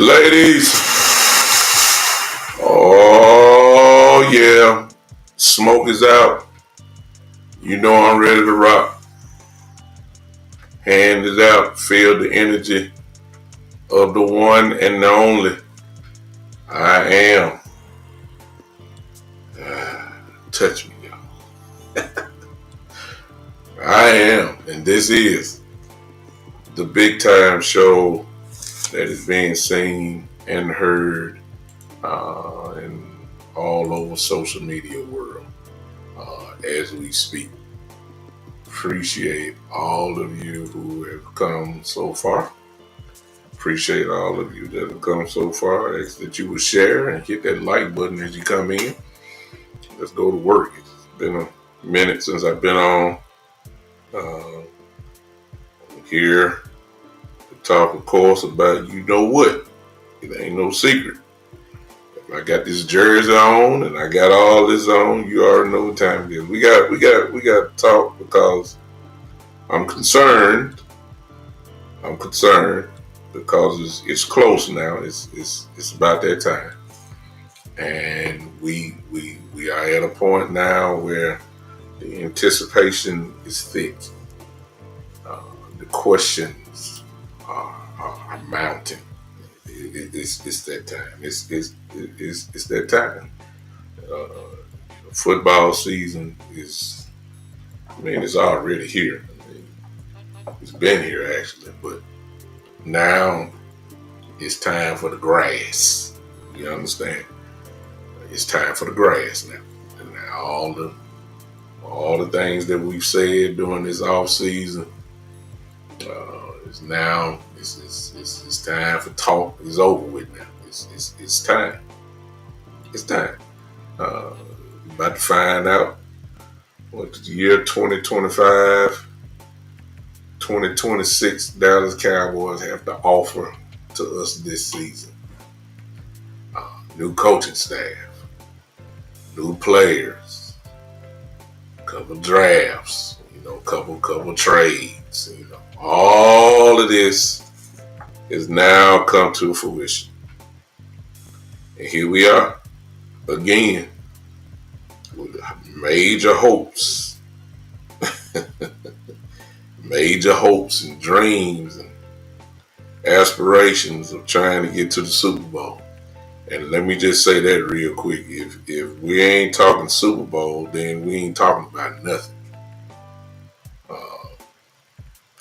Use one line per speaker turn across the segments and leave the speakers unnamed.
Ladies, oh yeah, smoke is out. You know I'm ready to rock. Hand is out. Feel the energy of the one and the only. I am. Touch me, y'all. I am, and this is the big time show that is being seen and heard in all over social media world as we speak. Appreciate all of you who have come so far. Appreciate all of you that have come so far. Ask that you will share and hit that like button as you come in. Let's go to work. It's been a minute since I've been on here to talk, of course, about you know what. It ain't no secret. If I got this jersey on and I got all this on, you already know what time it is. We got to talk because I'm concerned. I'm concerned because it's close now. It's about that time, and we are at a point now where the anticipation is thick. The questions are mounting. It's that time. It's that time. Football season is. I mean, it's already here. It's been here actually, but now it's time for the grass. You understand? It's time for the grass now. And now all the things that we've said during this off season is now it's time for talk. It's over with now. It's time. It's time. About to find out what the year 2025. 2026 Dallas Cowboys have to offer to us this season. New coaching staff, new players, couple drafts, couple trades, all of this has now come to fruition. And here we are again with major hopes. Major hopes and dreams and aspirations of trying to get to the Super Bowl. And let me just say that real quick. If we ain't talking Super Bowl, then we ain't talking about nothing.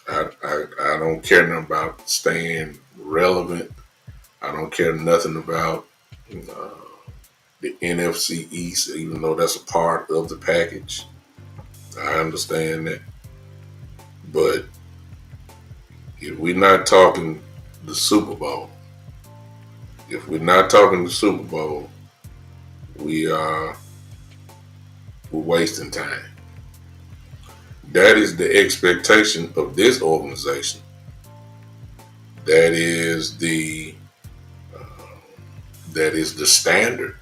I don't care nothing about staying relevant. I don't care nothing about the NFC East, even though that's a part of the package. I understand that. But if we're not talking the Super Bowl, we're wasting time. That is the expectation of this organization. That is the standard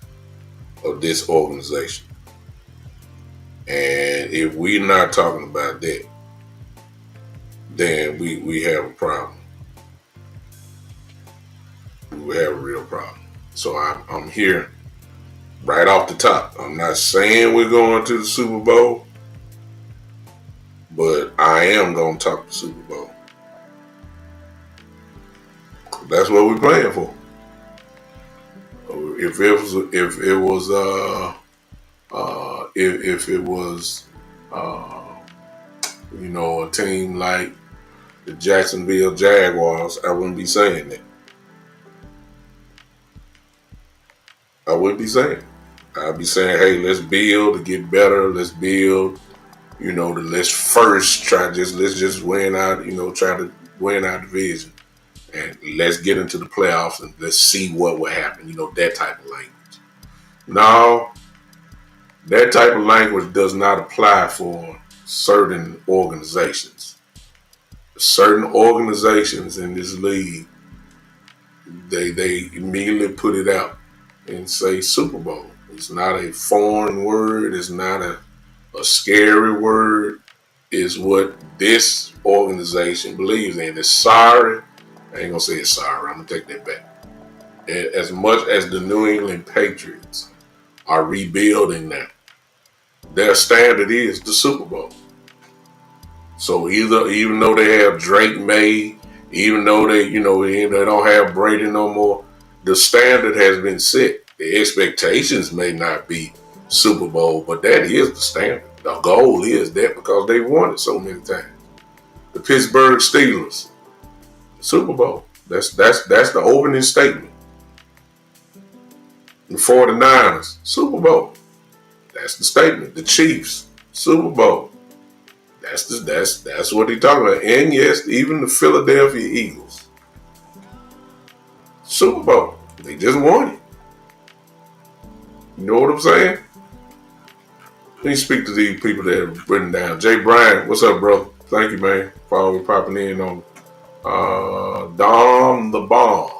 of this organization. And if we're not talking about that, then we have a problem. We have a real problem. So I'm here right off the top. I'm not saying we're going to the Super Bowl, but I am going to talk the Super Bowl. That's what we're playing for. If it was a team like the Jacksonville Jaguars, I wouldn't be saying that. I wouldn't be saying. I'd be saying, hey, let's build to get better. Let's build, let's first let's just win out, try to win our division. And let's get into the playoffs and let's see what will happen. That type of language. No, that type of language does not apply for certain organizations. Certain organizations in this league, they immediately put it out and say Super Bowl. It's not a foreign word. It's not a scary word. It's what this organization believes in. It's sorry. I ain't gonna say it's sorry. I'm gonna take that back. as much as the New England Patriots are rebuilding now, their standard is the Super Bowl. So even though they have Drake May, even though they don't have Brady no more, the standard has been set. The expectations may not be Super Bowl, but that is the standard. The goal is that because they won it so many times. The Pittsburgh Steelers, Super Bowl. That's the opening statement. The 49ers, Super Bowl. That's the statement. The Chiefs, Super Bowl. That's what they're talking about. And yes, even the Philadelphia Eagles, Super Bowl. They just won it. You know what I'm saying? Let me speak to these people that have written down. Jay Bryant, what's up, bro? Thank you, man, for always popping in on Dom the Bomb.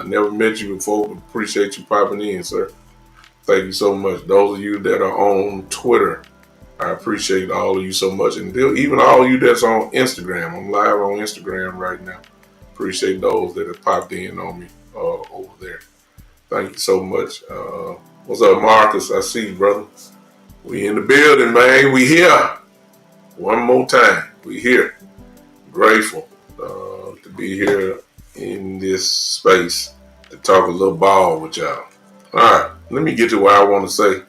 Never met you before, but appreciate you popping in, sir. Thank you so much. Those of you that are on Twitter, I appreciate all of you so much. And even all of you that's on Instagram. I'm live on Instagram right now. Appreciate those that have popped in on me over there. Thank you so much. What's up, Marcus? I see you, brother. We in the building, man. We here. One more time. We here. Grateful to be here in this space to talk a little ball with y'all. All right. Let me get to what I want to say.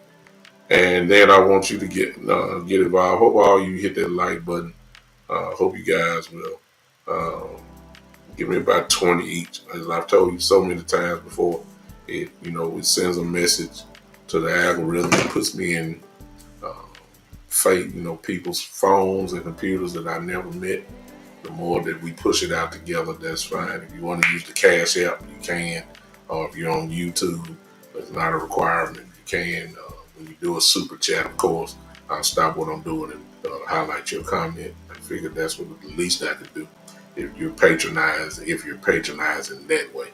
And then I want you to get involved. Hope all you hit that like button. Hope you guys will give me about 20 each. As I've told you so many times before, it sends a message to the algorithm. It puts me in people's phones and computers that I never met. The more that we push it out together, that's fine. If you want to use the Cash App, you can. Or if you're on YouTube, it's not a requirement. You can. When you do a super chat, of course, I'll stop what I'm doing and highlight your comment. I figured that's what the least I could do if you're patronizing that way.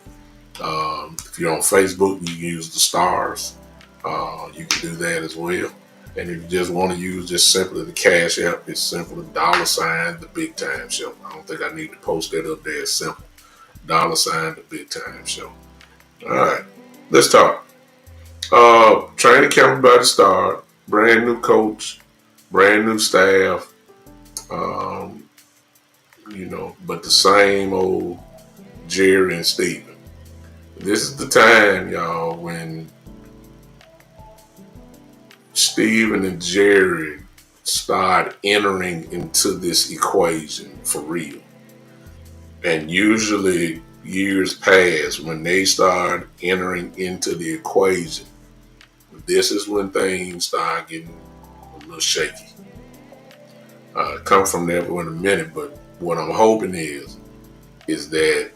If you're on Facebook, you can use the stars. You can do that as well. And if you just want to use just simply the Cash App, it's simple $, the Big Time Show. I don't think I need to post that up there. It's simple. $, the Big Time Show. All right, let's talk. Training camp about to start. Brand new coach, brand new staff. But the same old Jerry and Steven. This is the time, y'all, when Steven and Jerry start entering into this equation for real. And usually years past, when they start entering into the equation, this is when things start getting a little shaky. Come from there in a minute, but what I'm hoping is that,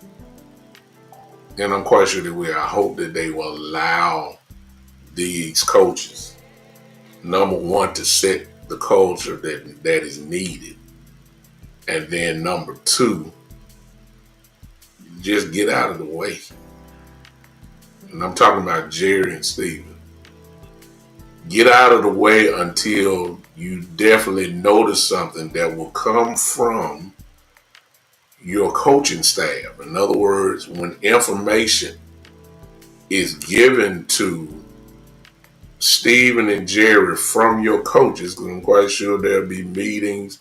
and I'm quite sure they will, I hope that they will allow these coaches, number one, to set the culture that is needed. And then number two, just get out of the way. And I'm talking about Jerry and Steven. Get out of the way until you definitely notice something that will come from your coaching staff. In other words, when information is given to Steven and Jerry from your coaches, because I'm quite sure there'll be meetings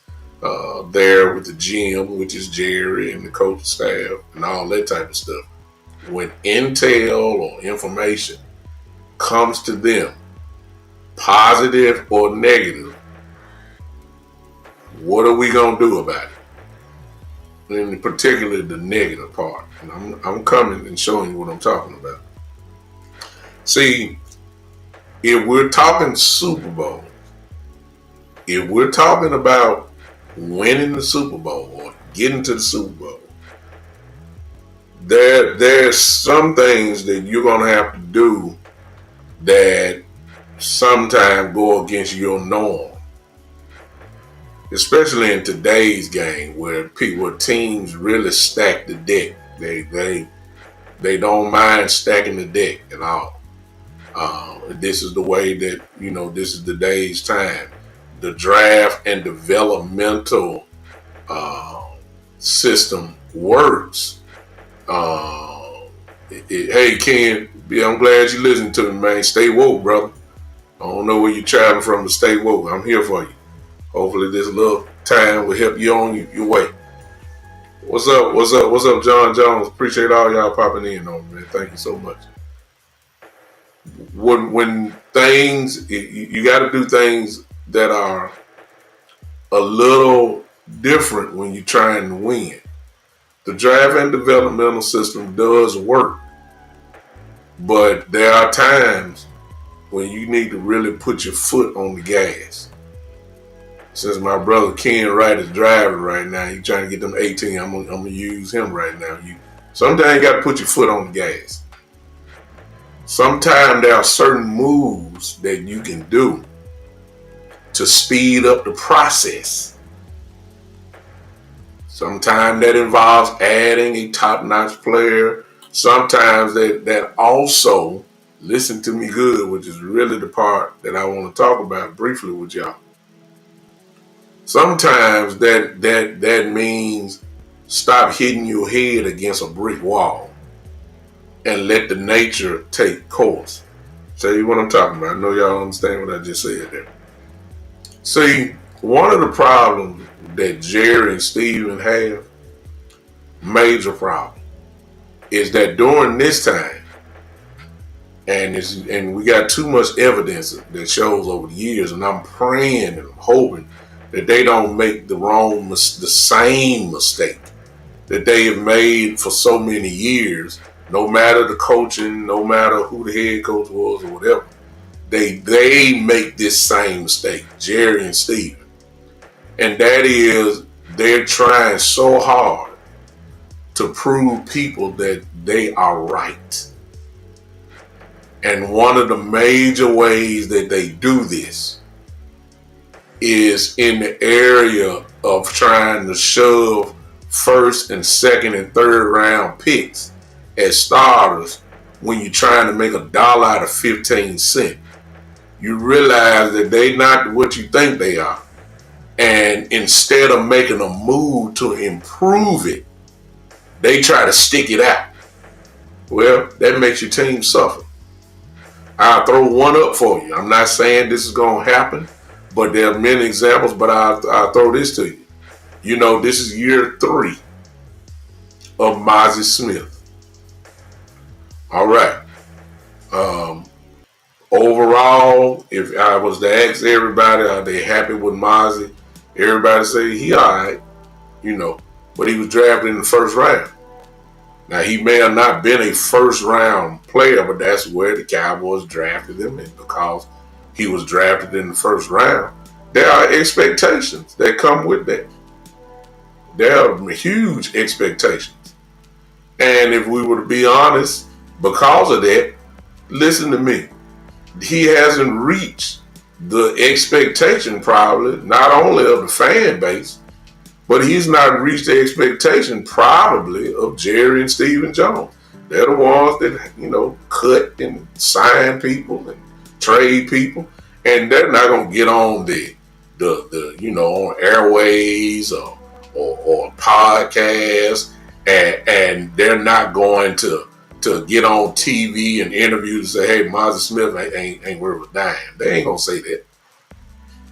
there with the GM, which is Jerry, and the coaching staff and all that type of stuff. When intel or information comes to them, positive or negative, what are we going to do about it? In particular, the negative part. And I'm coming and showing you what I'm talking about. See, if we're talking Super Bowl, if we're talking about winning the Super Bowl or getting to the Super Bowl, there's some things that you're going to have to do that sometimes go against your norm. Especially in today's game where teams really stack the deck. They don't mind stacking the deck at all. This is the way that, this is the day's time. The draft and developmental system works Hey, Ken, yeah, I'm glad you listened to me, man. Stay woke, brother. I don't know where you're traveling from, but stay woke. I'm here for you. Hopefully this little time will help you on your way. What's up? What's up? What's up, John Jones? Appreciate all y'all popping in on me, man. Thank you so much. When things, you got to do things that are a little different when you're trying to win. The draft and developmental system does work, but there are times when you need to really put your foot on the gas. Since my brother Ken Wright is driving right now, he's trying to get them 18. I'm gonna use him right now. Sometimes you got to put your foot on the gas. Sometimes there are certain moves that you can do to speed up the process. Sometimes that involves adding a top-notch player. Sometimes that also, listen to me good, which is really the part that I want to talk about briefly with y'all. Sometimes that means stop hitting your head against a brick wall and let the nature take course. Tell you what I'm talking about. I know y'all understand what I just said there. See, one of the problems that Jerry and Steven have, major problem, is that during this time, and we got too much evidence that shows over the years, and I'm praying and I'm hoping that they don't make the same mistake that they have made for so many years, no matter the coaching, no matter who the head coach was or whatever. They make this same mistake, Jerry and Steven. And that is, they're trying so hard to prove people that they are right. And one of the major ways that they do this is in the area of trying to shove first and second and third round picks as starters when you're trying to make $1 out of 15 cents. You realize that they're not what you think they are. And instead of making a move to improve it, they try to stick it out. Well, that makes your team suffer. I'll throw one up for you. I'm not saying this is going to happen, but there are many examples, but I'll throw this to you. You know, this is year 3 of Mozzie Smith. All right. Overall, if I was to ask everybody, are they happy with Mozzie? Everybody say he all right, but he was drafted in the first round. Now, he may have not been a first-round player, but that's where the Cowboys drafted him, and because he was drafted in the first round, there are expectations that come with that. There are huge expectations. And if we were to be honest, because of that, listen to me, he hasn't reached the expectation probably, not only of the fan base, but he's not reached the expectation probably of Jerry and Steven Jones. They're the ones that, cut and sign people and trade people. And they're not going to get on the on airways or podcasts. And they're not going to get on TV and interview and say, hey, Mozzie Smith ain't worth a dime. They ain't going to say that.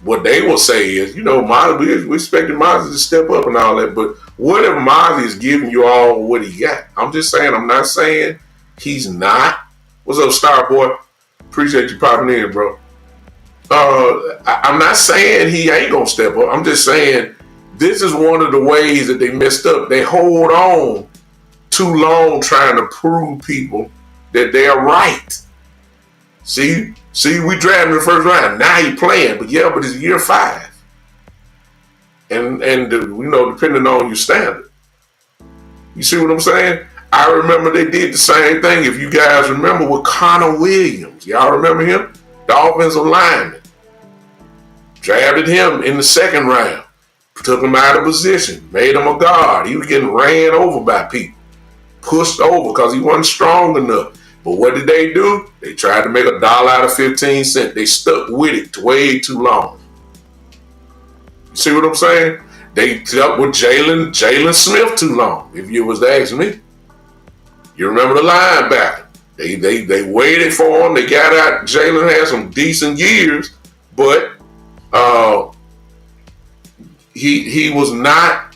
What they will say is, Mozzie, we expected Mozzie to step up and all that, but what if Mozzie is giving you all what he got? I'm just saying, I'm not saying he's not. What's up, Star Boy? Appreciate you popping in, bro. I'm not saying he ain't going to step up. I'm just saying this is one of the ways that they messed up. They hold on too long trying to prove people that they're right. See, we drafted in the first round. Now he playing, but it's year 5. And depending on your standard. You see what I'm saying? I remember they did the same thing, if you guys remember, with Connor Williams. Y'all remember him? The offensive lineman. Drafted him in the second round. Took him out of position. Made him a guard. He was getting ran over by people. Pushed over because he wasn't strong enough. But what did they do? They tried to make $1 out of 15 cents. They stuck with it way too long. You see what I'm saying? They stuck with Jalen Smith too long, if you was to ask me. You remember the linebacker. They waited for him. They got out. Jalen had some decent years, but he was not,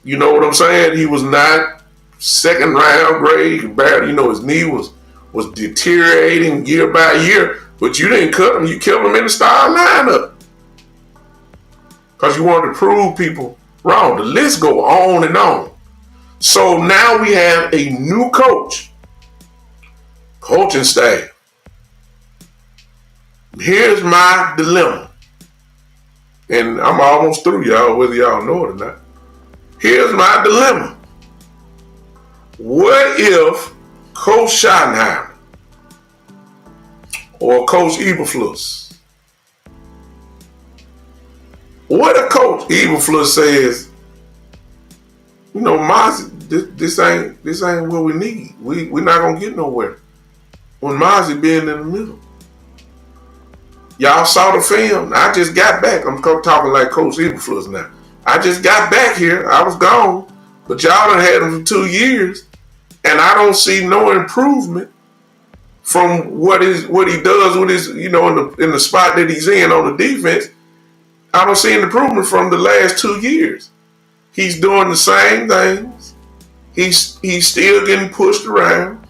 you know what I'm saying? He was not second round grade. Bad, his knee was deteriorating year by year. But you didn't cut him. You killed him in the star lineup because you wanted to prove people wrong. The list go on and on. So now we have a new coaching staff. Here's my dilemma. And I'm almost through, y'all, whether y'all know it or not. Here's my dilemma. What if Coach Schottenheimer or Coach Eberflus, what if Coach Eberflus says, Mozzie, this ain't what we need. We're not gonna get nowhere. When Mozzie being in the middle. Y'all saw the film. I just got back. I'm talking like Coach Eberflus now. I just got back here. I was gone. But y'all done had him for 2 years. And I don't see no improvement from what he does with his, in the spot that he's in on the defense. I don't see an improvement from the last 2 years. He's doing the same things. He's still getting pushed around.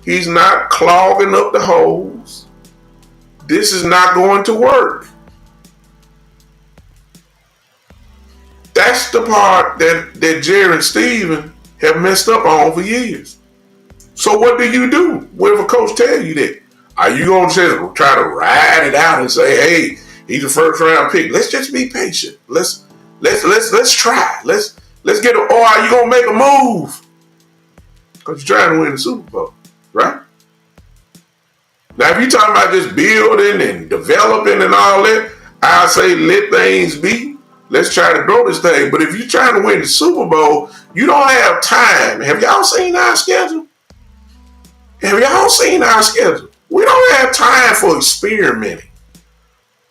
He's not clogging up the holes. This is not going to work. That's the part that Jerry and Steven have messed up on for years. So what do you do when a coach tell you that? Are you going to just try to ride it out and say, hey, he's a first round pick? Let's just be patient. Let's try. Let's get or are you going to make a move? Because you're trying to win the Super Bowl, right? Now, if you're talking about just building and developing and all that, I say let things be. Let's try to grow this thing. But if you're trying to win the Super Bowl, you don't have time. Have y'all seen our schedule? We don't have time for experimenting.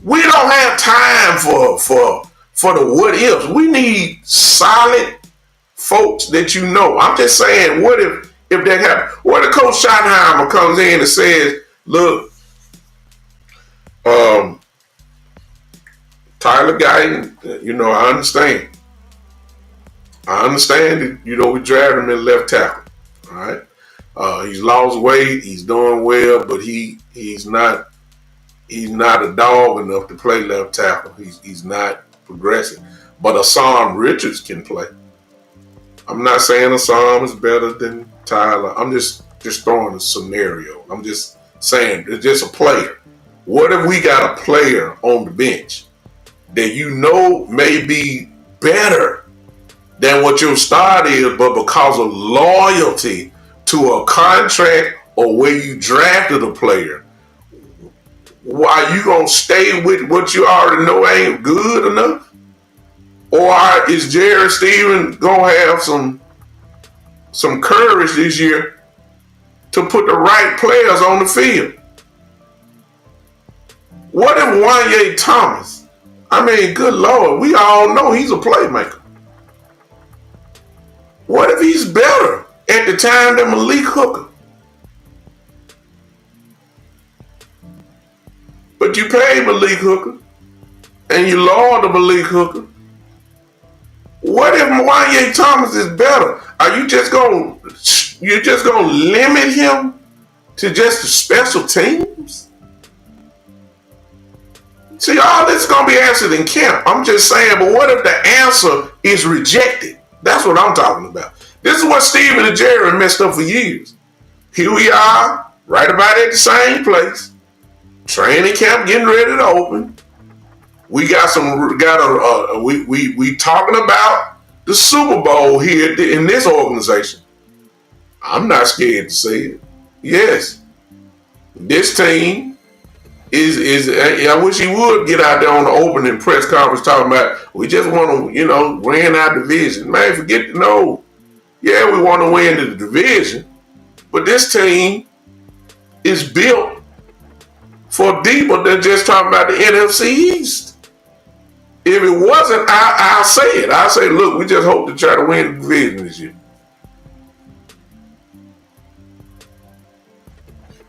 We don't have time for the what ifs. We need solid folks that you know. I'm just saying, what if that happens? What if Coach Schottenheimer comes in and says, look, Tyler Guyton, I understand. That, we drafted him in left tackle. All right. He's lost weight. He's doing well, but he's not a dog enough to play left tackle. He's not progressing. But Assam Richards can play. I'm not saying Assam is better than Tyler. I'm just throwing a scenario. I'm just saying it's just a player. What if we got a player on the bench that may be better than what your start is, but because of loyalty to a contract or where you drafted a player, why you gonna stay with what you already know ain't good enough? Or is Jared Stevens gonna have some courage this year to put the right players on the field? What if Wanye Thomas? Good Lord, we all know he's a playmaker. What if he's better at the time than Malik Hooker? But you paid Malik Hooker and you lowered the Malik Hooker. What if Wanye Thomas is better? Are you just gonna limit him to just the special teams? See, all this is going to be answered in camp. I'm just saying, but what if the answer is rejected? That's what I'm talking about. This is what Steven and Jerry messed up for years. Here we are, right about at the same place. Training camp getting ready to open. We we talking about the Super Bowl here in this organization. I'm not scared to say it. Yes, this team I wish he would get out there on the opening press conference talking about we just want to, win our division. Man, forget yeah, we want to win the division, but this team is built for deeper than just talking about the NFC East. If it wasn't, I'll say it. I'll say, look, we just hope to try to win the division this year.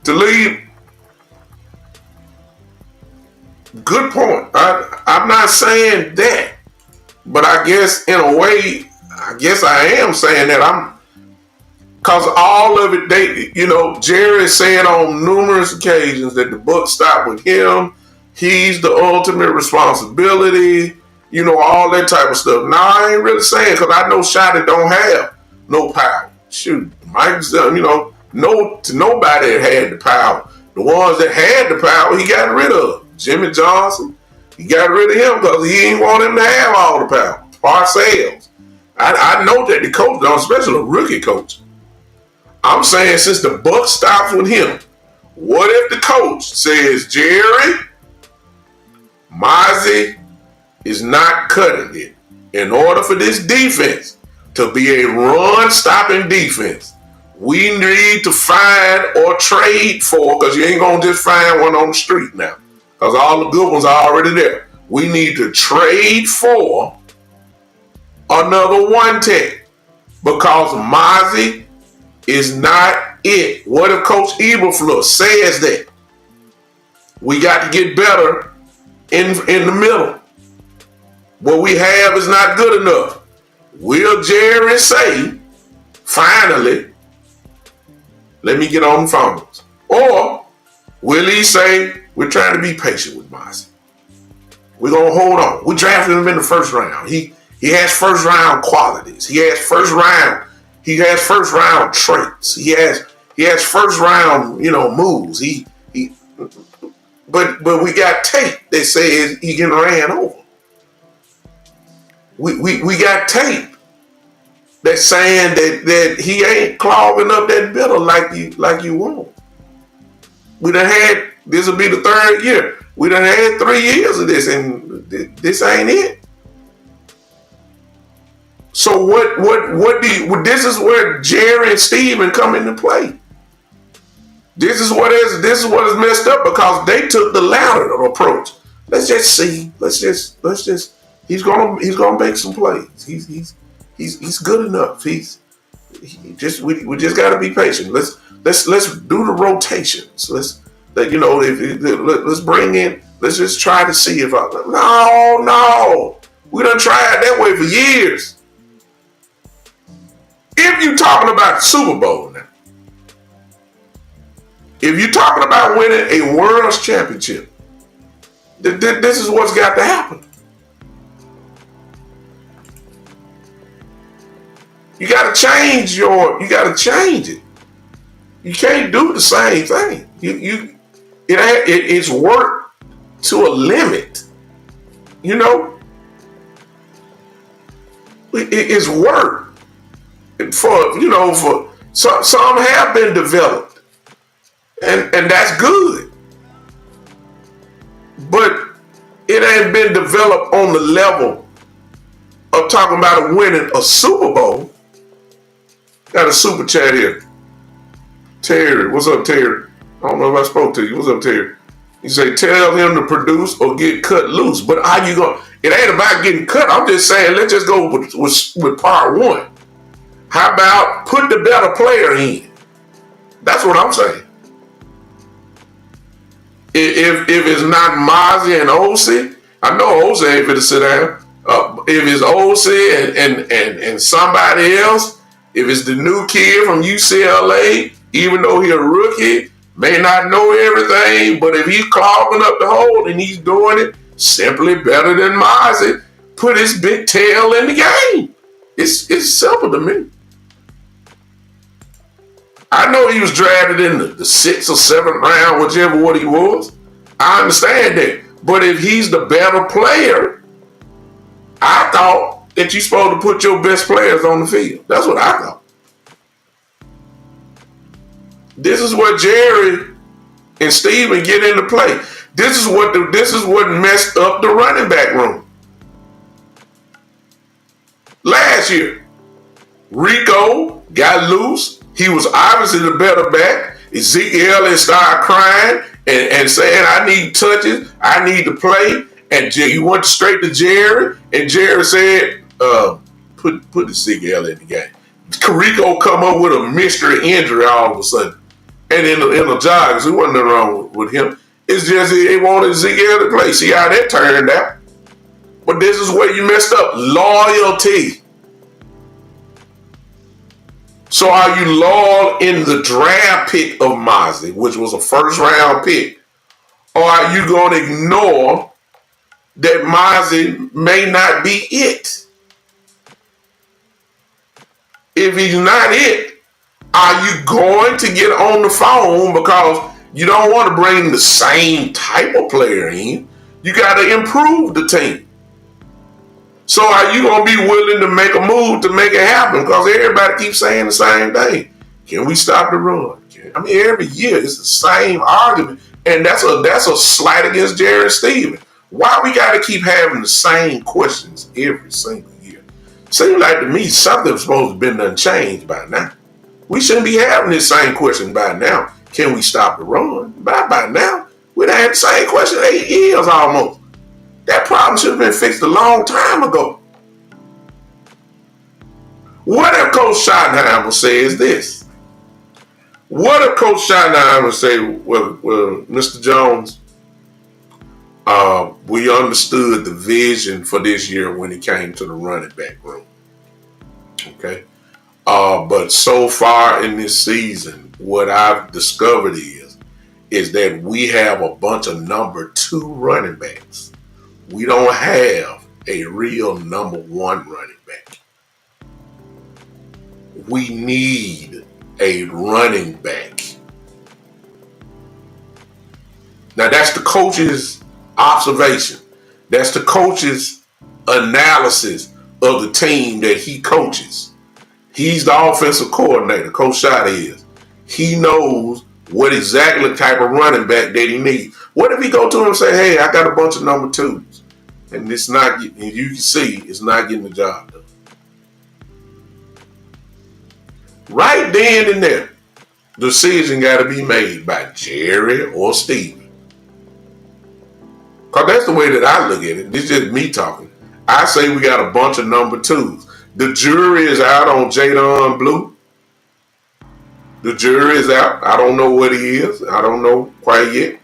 to leave. Good point. I'm not saying that, but I guess in a way, I am saying that because all of it, Jerry said on numerous occasions that the buck stopped with him. He's the ultimate responsibility, all that type of stuff. Now, I ain't really saying, because I know Shotty don't have no power. Shoot, Mike's, nobody that had the power. The ones that had the power, he got rid of. Jimmy Johnson, he got rid of him because he ain't want him to have all the power. Parcells. I know that the coach, especially a rookie coach. I'm saying since the buck stops with him, what if the coach says, Jerry, Mozzie is not cutting it. In order for this defense to be a run-stopping defense, we need to find or trade for, because you ain't going to just find one on the street now, because all the good ones are already there. We need to trade for another one tech, because Mozzie is not it. What if Coach Eberflus says that? We got to get better in the middle. What we have is not good enough. Will Jerry say, finally, let me get on the phones? Or will he say, we're trying to be patient with Mozzie. We're going to hold on. We drafted him in the first round. He has first round qualities. He has first round traits. He has first round, moves. But we got tape that says he getting ran over. We got tape that's saying that he ain't clogging up that bitter like you want. We done had, this will be the third year. We done had 3 years of this, and this ain't it. So this is where Jerry and Steven come into play. This is what is messed up, because they took the latter approach. Let's just see. Let's just. He's gonna make some plays. He's good enough. We just gotta be patient. Let's do the rotations. Let's bring in. Let's just try to see if no. We done tried that way for years. If you're talking about the Super Bowl now, if you're talking about winning a world championship, this is what's got to happen. You got to change it. You can't do the same thing. It's work to a limit. It's work for some have been developed, and that's good. But it ain't been developed on the level of talking about winning a Super Bowl. Got a super chat here. Terry, what's up, Terry? I don't know if I spoke to you. What's up, Terry? You say, tell him to produce or get cut loose. But how you going? It ain't about getting cut. I'm just saying, let's just go with part one. How about put the better player in? That's what I'm saying. If it's not Mozzie and OC, I know OC ain't finna sit down. If it's OC and somebody else, if it's the new kid from UCLA, even though he's a rookie, may not know everything, but if he's clogging up the hole and he's doing it simply better than Mozzie, put his big tail in the game. It's simple to me. I know he was drafted in the 6th or 7th round, whichever what he was. I understand that. But if he's the better player, I thought that you're supposed to put your best players on the field. That's what I thought. This is what Jerry and Steven get into play. This is what messed up the running back room. Last year, Rico got loose. He was obviously the better back. Ezekiel had started crying and saying, I need touches. I need to play. And he went straight to Jerry. And Jerry said, put Ezekiel in the game. Rico come up with a mystery injury all of a sudden. And in the Giants, there wasn't nothing wrong with him. It's just they wanted Zeke to play. See how that turned out. But this is where you messed up. Loyalty. So are you loyal in the draft pick of Mosley, which was a first round pick? Or are you going to ignore that Mosley may not be it? If he's not it, are you going to get on the phone because you don't want to bring the same type of player in? You got to improve the team. So are you going to be willing to make a move to make it happen? Because everybody keeps saying the same thing. Can we stop the run? I mean, every year it's the same argument. And that's a slight against Jared Stevens. Why we got to keep having the same questions every single year? Seems like to me something's supposed to have been done changed by now. We shouldn't be having this same question by now. Can we stop the run? By now, we done had the same question 8 years almost. That problem should have been fixed a long time ago. What if Coach Schottenheimer says this? What if Coach Schottenheimer say, well, Mr. Jones, we understood the vision for this year when it came to the running back room. Okay? But so far in this season, what I've discovered is that we have a bunch of number 2 running backs. We don't have a real number 1 running back. We need a running back. Now that's the coach's observation. That's the coach's analysis of the team that he coaches. He's the offensive coordinator, Coach Schott is. He knows what exactly type of running back that he needs. What if he go to him and say, hey, I got a bunch of number 2s. And it's not, and you can see it's not getting the job done. Right then and there, the decision got to be made by Jerry or Steve. Because that's the way that I look at it. This is just me talking. I say we got a bunch of number 2s. The jury is out on Jadon Blue. The jury is out. I don't know what he is. I don't know quite yet.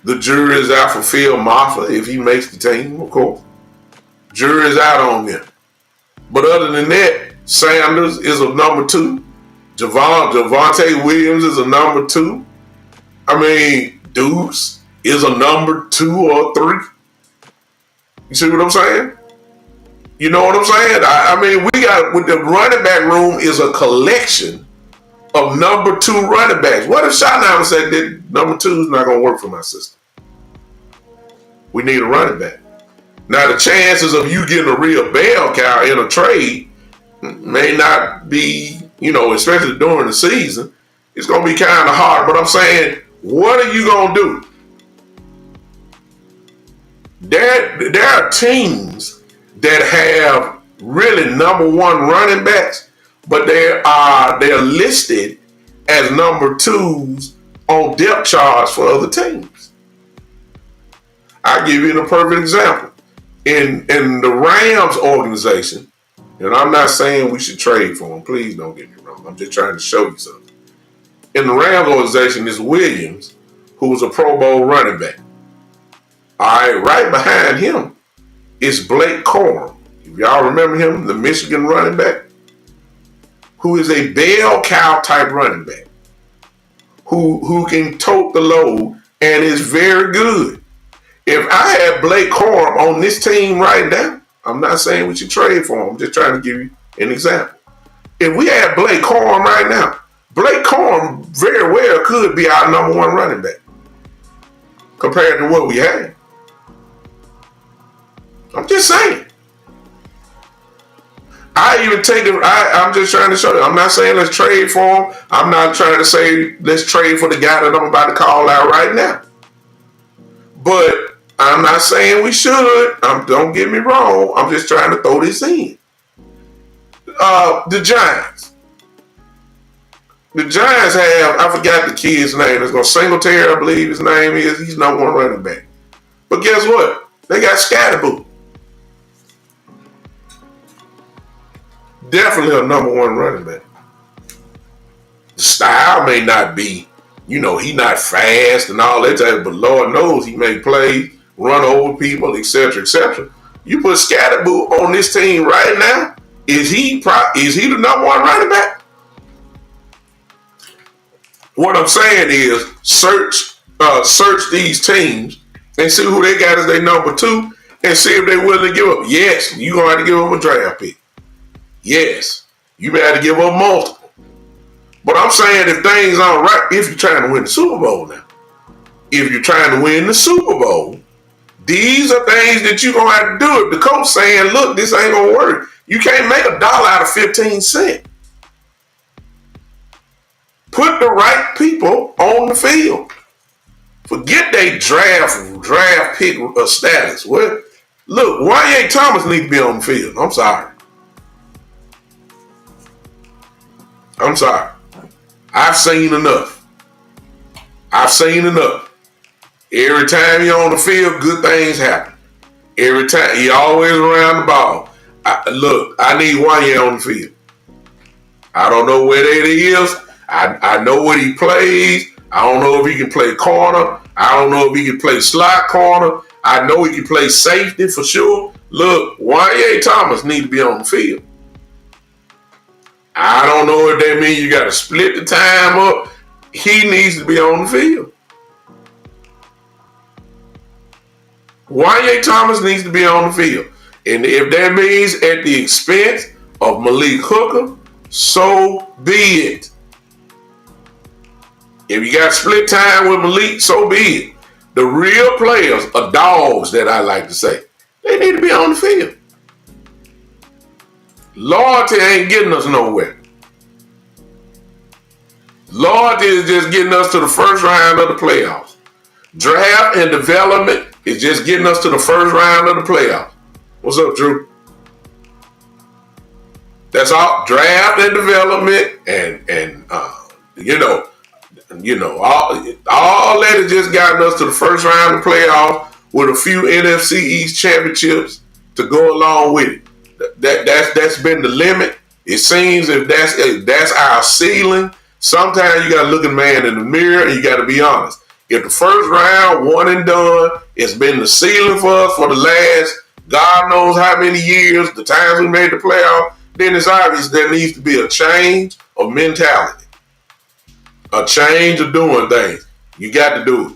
The jury is out for Phil Maffa if he makes the team, of course. Jury is out on him. But other than that, Sanders is a number 2. Javonte Williams is a number 2. I mean, Deuce is a number 2 or 3. You see what I'm saying? You know what I'm saying? I mean, we got, with the running back room is a collection of number 2 running backs. What if Schottenheimer said that number 2 is not going to work for my system? We need a running back. Now, the chances of you getting a real bell cow in a trade may not be, especially during the season. It's going to be kind of hard. But I'm saying, what are you going to do? There are teams that have really number 1 running backs, but they're listed as number 2s on depth charts for other teams. I'll give you a perfect example. In the Rams organization, and I'm not saying we should trade for them, please don't get me wrong. I'm just trying to show you something. In the Rams organization is Williams, who was a Pro Bowl running back. All right behind him is Blake Corum. If y'all remember him, the Michigan running back, who is a bell cow type running back, who can tote the load and is very good. If I had Blake Corum on this team right now, I'm not saying we should trade for him. I'm just trying to give you an example. If we had Blake Corum right now, Blake Corum very well could be our number 1 running back compared to what we had. I'm just saying. I'm just trying to show you. I'm not saying let's trade for him. I'm not trying to say let's trade for the guy that I'm about to call out right now. But I'm not saying we should. Don't get me wrong. I'm just trying to throw this in. The Giants. The Giants have, I forgot the kid's name. It's going to Singletary, I believe his name is. He's number 1 running back. But guess what? They got Scatterboo. Definitely a number 1 running back. The style may not be, he not fast and all that type, but Lord knows he make plays, run over people, etc., etc. You put Scatterboot on this team right now, is he the number one running back? What I'm saying is search these teams and see who they got as their number two and see if they're willing to give up. Yes, you're going to have to give them a draft pick. Yes, you may have to give up multiple. But I'm saying if things aren't right, if you're trying to win the Super Bowl now, if you're trying to win the Super Bowl, these are things that you're going to have to do. If the coach saying, look, this ain't going to work, you can't make $1 out of 15 cents. Put the right people on the field. Forget they draft pick status. Well, look, Y.A. Thomas needs to be on the field. I'm sorry. I've seen enough. Every time you're on the field, good things happen. Every time, he always around the ball. I need Y.A. on the field. I don't know where that is. I know what he plays. I don't know if he can play corner. I don't know if he can play slot corner. I know he can play safety for sure. Look, Y.A. Thomas needs to be on the field. I don't know if that means you got to split the time up. He needs to be on the field. Y.A. Thomas needs to be on the field. And if that means at the expense of Malik Hooker, so be it. If you got split time with Malik, so be it. The real players are dogs, that I like to say. They need to be on the field. Loyalty ain't getting us nowhere. Loyalty is just getting us to the first round of the playoffs. Draft and development is just getting us to the first round of the playoffs. What's up, Drew? That's all. Draft and development and all that has just gotten us to the first round of the playoffs with a few NFC East championships to go along with it. That's been the limit. It seems if that's our ceiling, sometimes you got to look a man in the mirror and you got to be honest. If the first round, one and done, it's been the ceiling for us for the last God knows how many years, the times we made the playoff, then it's obvious there needs to be a change of mentality. A change of doing things. You got to do it.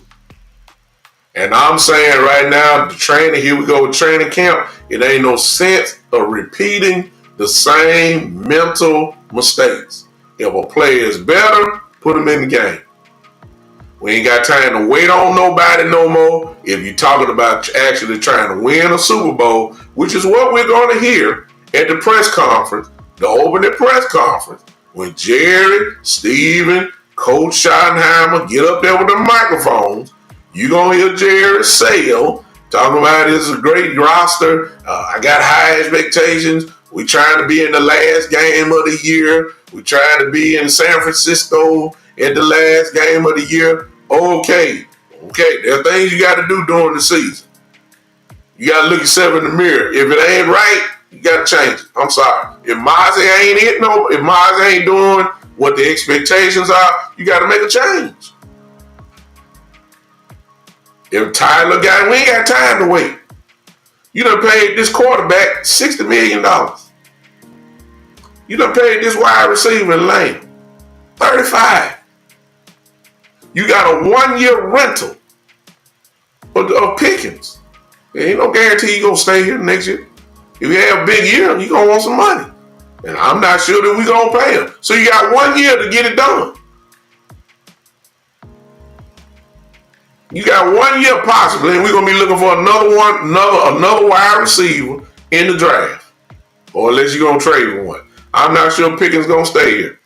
And I'm saying right now, the training, here we go with training camp, it ain't no sense of repeating the same mental mistakes. If a player is better, put him in the game. We ain't got time to wait on nobody no more. If you're talking about actually trying to win a Super Bowl, which is what we're going to hear at the press conference, the opening press conference, when Jerry, Steven, Coach Schottenheimer get up there with the microphones, you're going to hear Jerry Sale talking about this is a great roster. I got high expectations. We trying to be in the last game of the year. We trying to be in San Francisco at the last game of the year. Okay. There are things you got to do during the season. You got to look yourself in the mirror. If it ain't right, you got to change it. I'm sorry. If Mozzie ain't if Mozzie ain't doing what the expectations are, you got to make a change. If Tyler got, we ain't got time to wait. You done paid this quarterback $60 million. You done paid this wide receiver in Lane $35. You got a 1-year rental of Pickens. There ain't no guarantee you're going to stay here next year. If you have a big year, you're going to want some money. And I'm not sure that we're going to pay him. So you got 1 year to get it done. You got 1 year possibly, and we're going to be looking for another wide receiver in the draft. Or unless you're going to trade for one. I'm not sure Pickens going to stay here.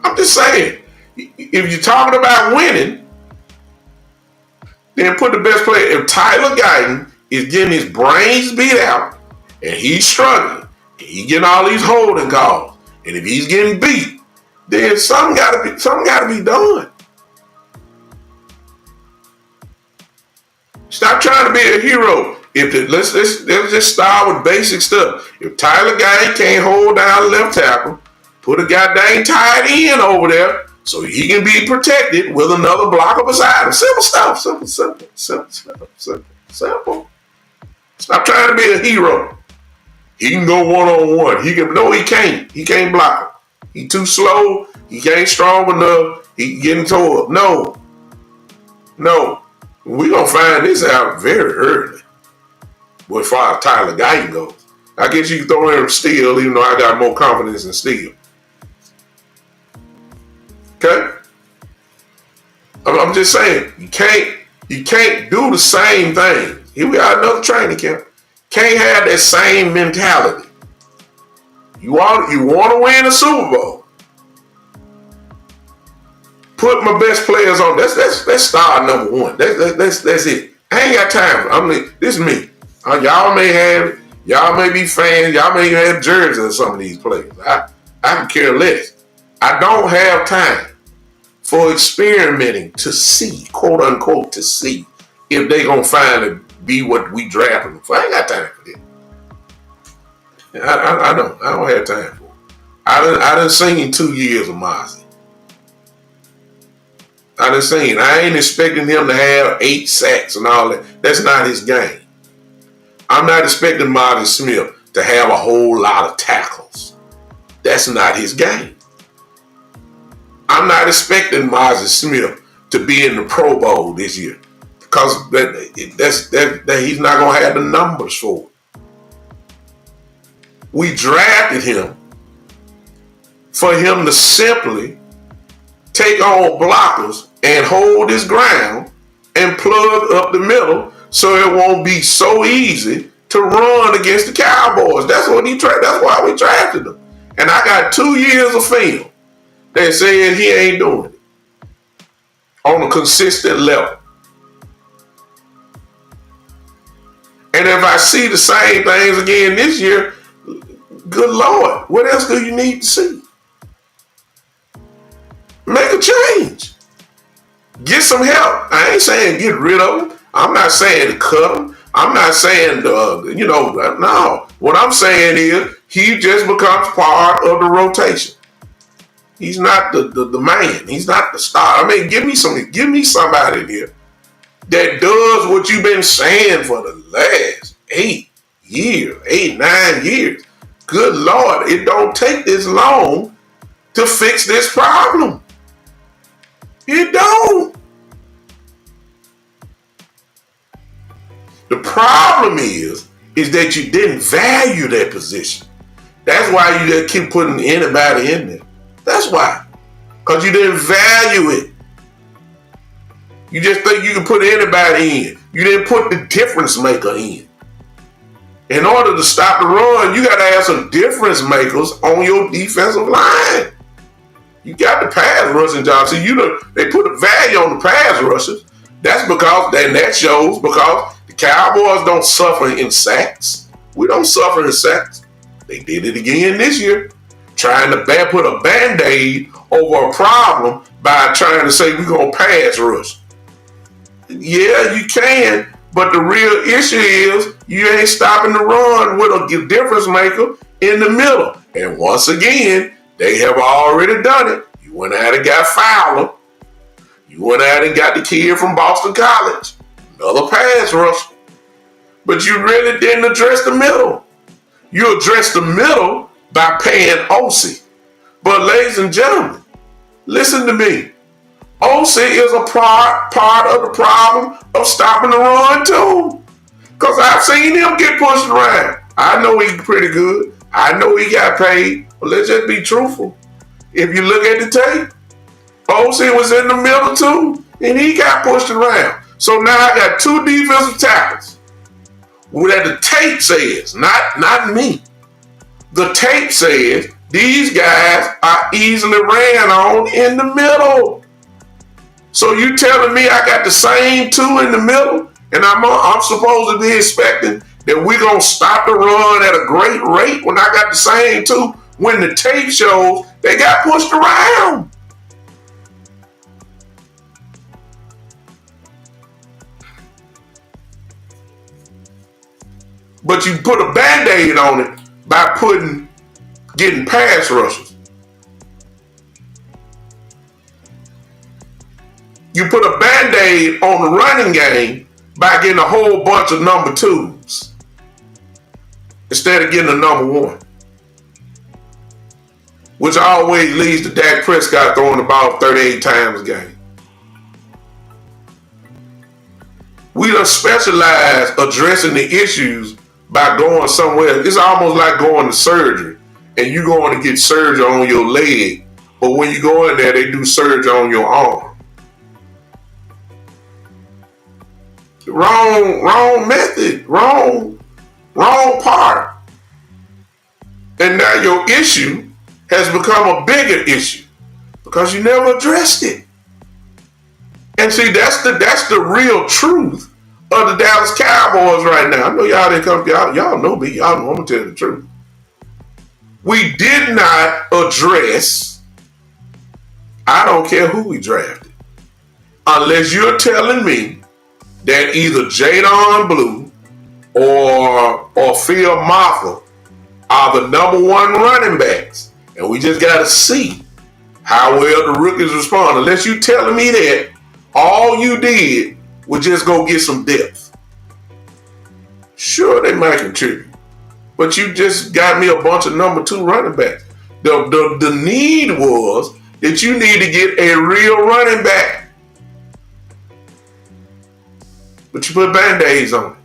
I'm just saying, if you're talking about winning, then put the best player. If Tyler Guyton is getting his brains beat out and he's struggling, and he's getting all these holding calls, and if he's getting beat, then something got to be done. Stop trying to be a hero. Let's just start with basic stuff. If Tyler Guy can't hold down left tackle, put a goddamn tight end over there so he can be protected with another blocker beside him. Simple stuff. Simple. Stop trying to be a hero. He can go one-on-one. He can't. He can't block. He too slow. He ain't strong enough. He getting tore up. No. We're going to find this out very early. But as far as Tyler Guyton goes, I guess you can throw in Steele, even though I got more confidence in Steele. Okay? I'm just saying, you can't do the same thing. Here we are, another training camp. Can't have that same mentality. You want to win a Super Bowl. Put my best players on. That's star number one. That's it. I ain't got time. This is me. Y'all may be fans. Y'all may have jerseys of some of these players. I can care less. I don't have time for experimenting to see, quote unquote, to see if they gonna find it be what we drafted them for. I ain't got time for that. I don't have time for it. I done seen 2 years of Mozzie. I ain't expecting him to have 8 sacks and all that. That's not his game. I'm not expecting Marvin Smith to have a whole lot of tackles. That's not his game. I'm not expecting Marvin Smith to be in the Pro Bowl this year because he's not going to have the numbers for it. We drafted him for him to simply take on blockers and hold his ground and plug up the middle so it won't be so easy to run against the Cowboys. That's why we drafted him. And I got 2 years of film that said he ain't doing it on a consistent level. And if I see the same things again this year, good Lord, what else do you need to see? Make a change. Get some help. I ain't saying get rid of him. I'm not saying to cut him. I'm not saying, no. What I'm saying is he just becomes part of the rotation. He's not the man. He's not the star. I mean, give me somebody in here that does what you've been saying for the last 9 years. Good Lord, it don't take this long to fix this problem. It don't. The problem is that you didn't value that position. That's why you just keep putting anybody in there. That's why. Because you didn't value it. You just think you can put anybody in. You didn't put the difference maker in. In order to stop the run, you got to have some difference makers on your defensive line. You got the pass rushing job. So they put a value on the pass rushers. That's because that shows because the Cowboys don't suffer in sacks. We don't suffer in sacks. They did it again this year, trying to put a Band-Aid over a problem by trying to say we're going to pass rush. Yeah, you can, but the real issue is you ain't stopping the run with a difference maker in the middle. And once again, they have already done it. You went out and got Fowler. You went out and got the kid from Boston College. Another pass rush. But you really didn't address the middle. You addressed the middle by paying OC. But ladies and gentlemen, listen to me. OC is a part of the problem of stopping the run too. Because I've seen him get pushed around. I know he's pretty good. I know he got paid. But let's just be truthful. If you look at the tape, OC was in the middle too. And he got pushed around. So now I got 2 defensive tackles. That the tape says, not me. The tape says these guys are easily ran on in the middle. So you telling me I got the same 2 in the middle, and I'm supposed to be expecting that we're gonna stop the run at a great rate when I got the same 2 when the tape shows they got pushed around? But you put a Band-Aid on it by getting pass rushers. You put a Band-Aid on the running game by getting a whole bunch of number 2s instead of getting a number 1. Which always leads to Dak Prescott throwing the ball 38 times a game. We done specialize addressing the issues by going somewhere. It's almost like going to surgery and you going to get surgery on your leg, but when you go in there, they do surgery on your arm. Wrong method, wrong part. And now your issue has become a bigger issue because you never addressed it. And see, that's the real truth of the Dallas Cowboys right now. I know y'all didn't come, y'all know me, y'all know I'm gonna tell you the truth. We did not address, I don't care who we drafted, unless you're telling me that either Jadon Blue or Phil Maffa are the number 1 running backs. And we just got to see how well the rookies respond. Unless you telling me that all you did was just go get some depth. Sure, they might contribute. But you just got me a bunch of number 2 running backs. The need was that you need to get a real running back. But you put Band-Aids on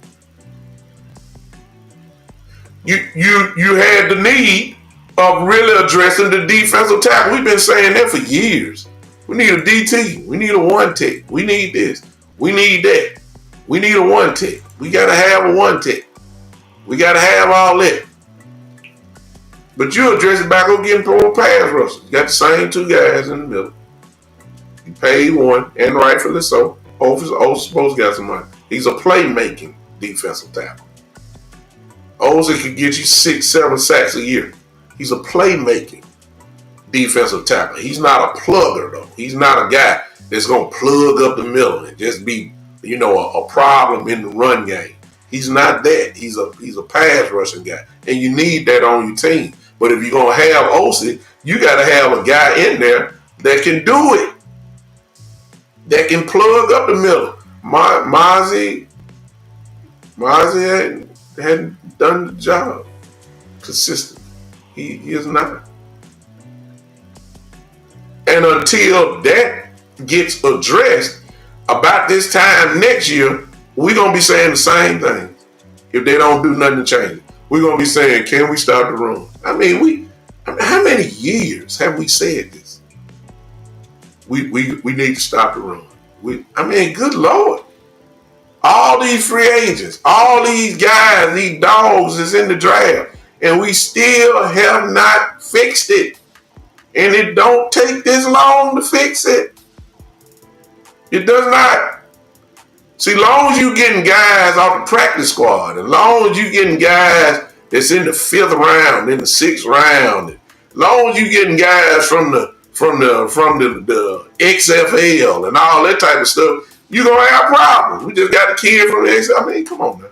it. You had the need of really addressing the defensive tackle. We've been saying that for years. We need a DT. We need a 1-tech. We need this. We need that. We need a 1-tech. We got to have a 1-tech. We got to have all that. But you address it by go getting 4 pass rushers. You got the same 2 guys in the middle. You paid 1, and rightfully so. O's supposed to got some money. He's a playmaking defensive tackle. O's could get you 6-7 sacks a year. He's a playmaking defensive tackle. He's not a plugger, though. He's not a guy that's going to plug up the middle and just be, a problem in the run game. He's not that. He's a pass rushing guy. And you need that on your team. But if you're going to have Osi, you got to have a guy in there that can do it. That can plug up the middle. Mozzie hadn't done the job consistently. He is not. And until that gets addressed, about this time next year, we're going to be saying the same thing. If they don't do nothing to change it, we're going to be saying, can we stop the run? I mean, how many years have we said this? We need to stop the run. Good Lord. All these free agents, all these guys, these dogs is in the draft, and we still have not fixed it. And it don't take this long to fix it. It does not. See, long as you getting guys off the practice squad, and long as you getting guys that's in the 5th round, in the 6th round, and long as you getting guys from the XFL and all that type of stuff, you're going to have problems. We just got a kid from the XFL. Come on now.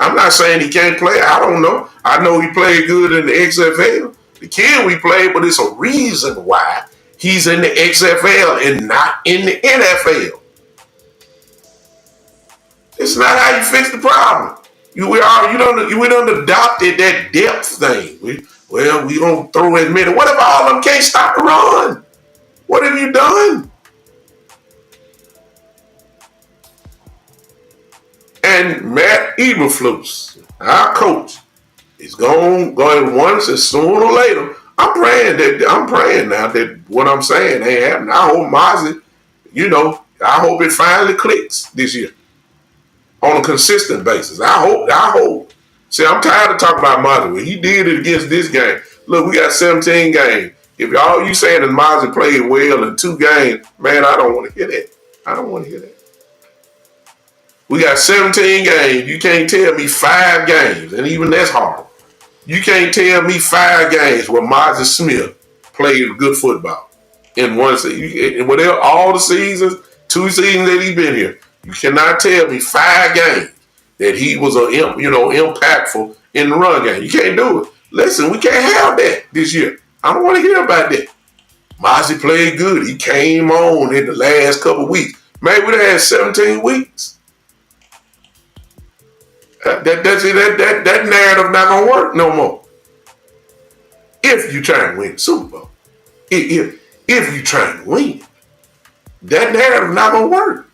I'm not saying he can't play. I don't know. I know he played good in the XFL. The kid we played, but it's a reason why he's in the XFL and not in the NFL. It's not how you fix the problem. We done adopted that depth thing. We gonna throw as many. What if all of them can't stop the run? What have you done? And Matt Eberflus, our coach, is going once and sooner or later. I'm praying now that what I'm saying ain't happening. I hope Mozzie, I hope it finally clicks this year on a consistent basis. I hope. See, I'm tired of talking about Mozzie. He did it against this game. Look, we got 17 games. If all you saying is Mozzie played well in 2 games, man, I don't want to hear that. I don't want to hear that. We got 17 games. You can't tell me 5 games, and even that's hard. You can't tell me 5 games where Mozzie Smith played good football in one season. And whatever, all the seasons, 2 seasons that he's been here, you cannot tell me 5 games that he was impactful in the run game. You can't do it. Listen, we can't have that this year. I don't want to hear about that. Mozzie played good. He came on in the last couple of weeks. Man, we done had 17 weeks. That narrative not gonna work no more. If you trying to win the Super Bowl, if you trying to win, that narrative not gonna work.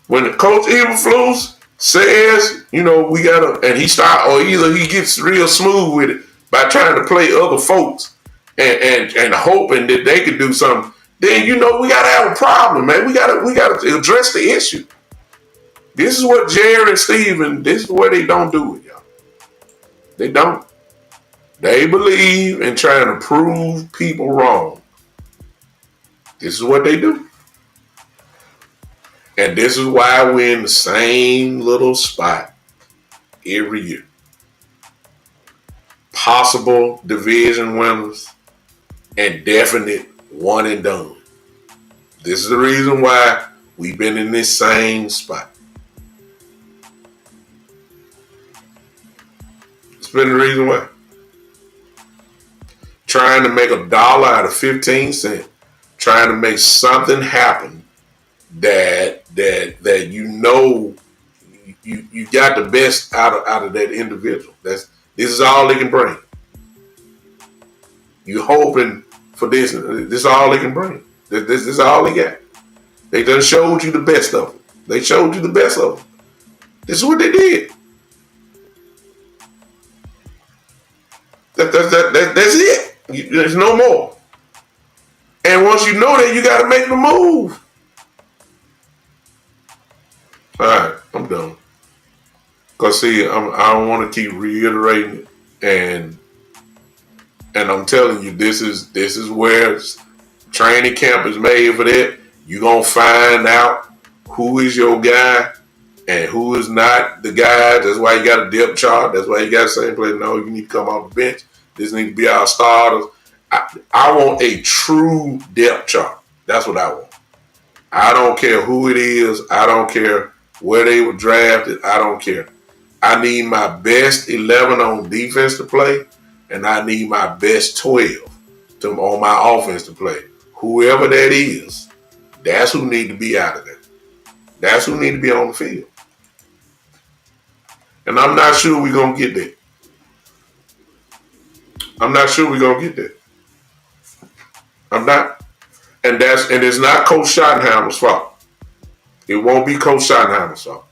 When the coach Eberflus says, we gotta, and he start, or either he gets real smooth with it by trying to play other folks and hoping that they could do something, then we gotta have a problem, man. We gotta address the issue. This is what Jerry and Steven, this is what they don't do it, y'all. They don't. They believe in trying to prove people wrong. This is what they do. And this is why we're in the same little spot every year. Possible division winners and definite one and done. This is the reason why we've been in this same spot. It's been the reason why. Trying to make $1 out of 15 cents. Trying to make something happen that you got the best out of that individual. This is all they can bring. You hoping for this. This is all they can bring. This is all they got. They done showed you the best of them. They showed you the best of them. This is what they did. That's it. There's no more. And once you know that, you got to make the move. All right, I'm done. Because, see, I don't want to keep reiterating it. And I'm telling you, this is where training camp is made for that. You're going to find out who is your guy and who is not the guy. That's why you got a depth chart. That's why you got to say, no, you need to come off the bench. This needs to be our starters. I want a true depth chart. That's what I want. I don't care who it is. I don't care where they were drafted. I don't care. I need my best 11 on defense to play, and I need my best 12 on my offense to play. Whoever that is, that's who need to be out of there. That's who need to be on the field. And I'm not sure we're going to get there. I'm not sure we're going to get there. I'm not. And it's not Coach Schottenheimer's fault. It won't be Coach Schottenheimer's fault.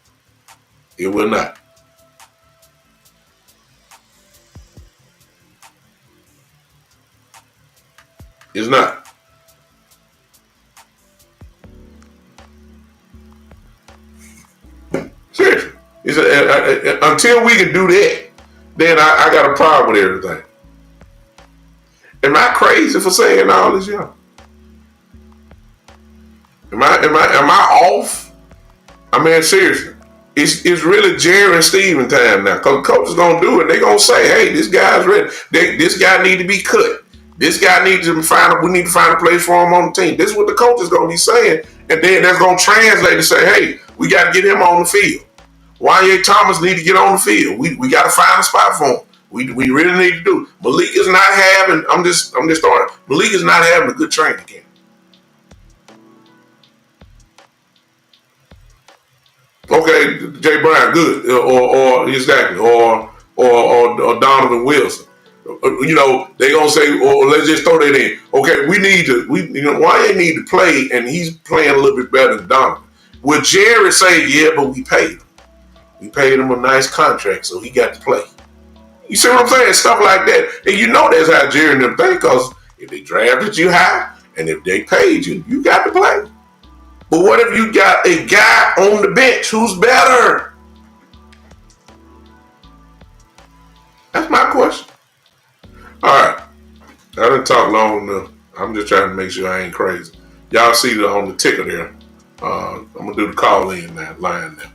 It will not. It's not. Seriously. Until we can do that, then I got a problem with everything. Am I crazy for saying all this, y'all? Am I off? I mean, seriously. It's really Jerry and Steven time now. Because the coach is going to do it. They're going to say, hey, this guy's ready. This guy need to be cut. This guy we need to find a place for him on the team. This is what the coach is going to be saying. And then that's going to translate to say, hey, we got to get him on the field. Y.A. Thomas need to get on the field. We got to find a spot for him. We really need to do. Malik is not having, I'm just starting. Malik is not having a good training camp. Okay, Jay Brown, good. Or exactly. Or Donovan Wilson. They gonna say, let's just throw that in. Okay, YA need to play, and he's playing a little bit better than Donovan. Will Jerry say, yeah, but we paid him. We paid him a nice contract, so he got to play. You see what I'm saying? Stuff like that. And that's how Jerry and them think, because if they drafted you high and if they paid you, you got to play. But what if you got a guy on the bench who's better? That's my question. All right. I didn't talk long enough. I'm just trying to make sure I ain't crazy. Y'all see on the ticker there. I'm going to do the call in now, line now.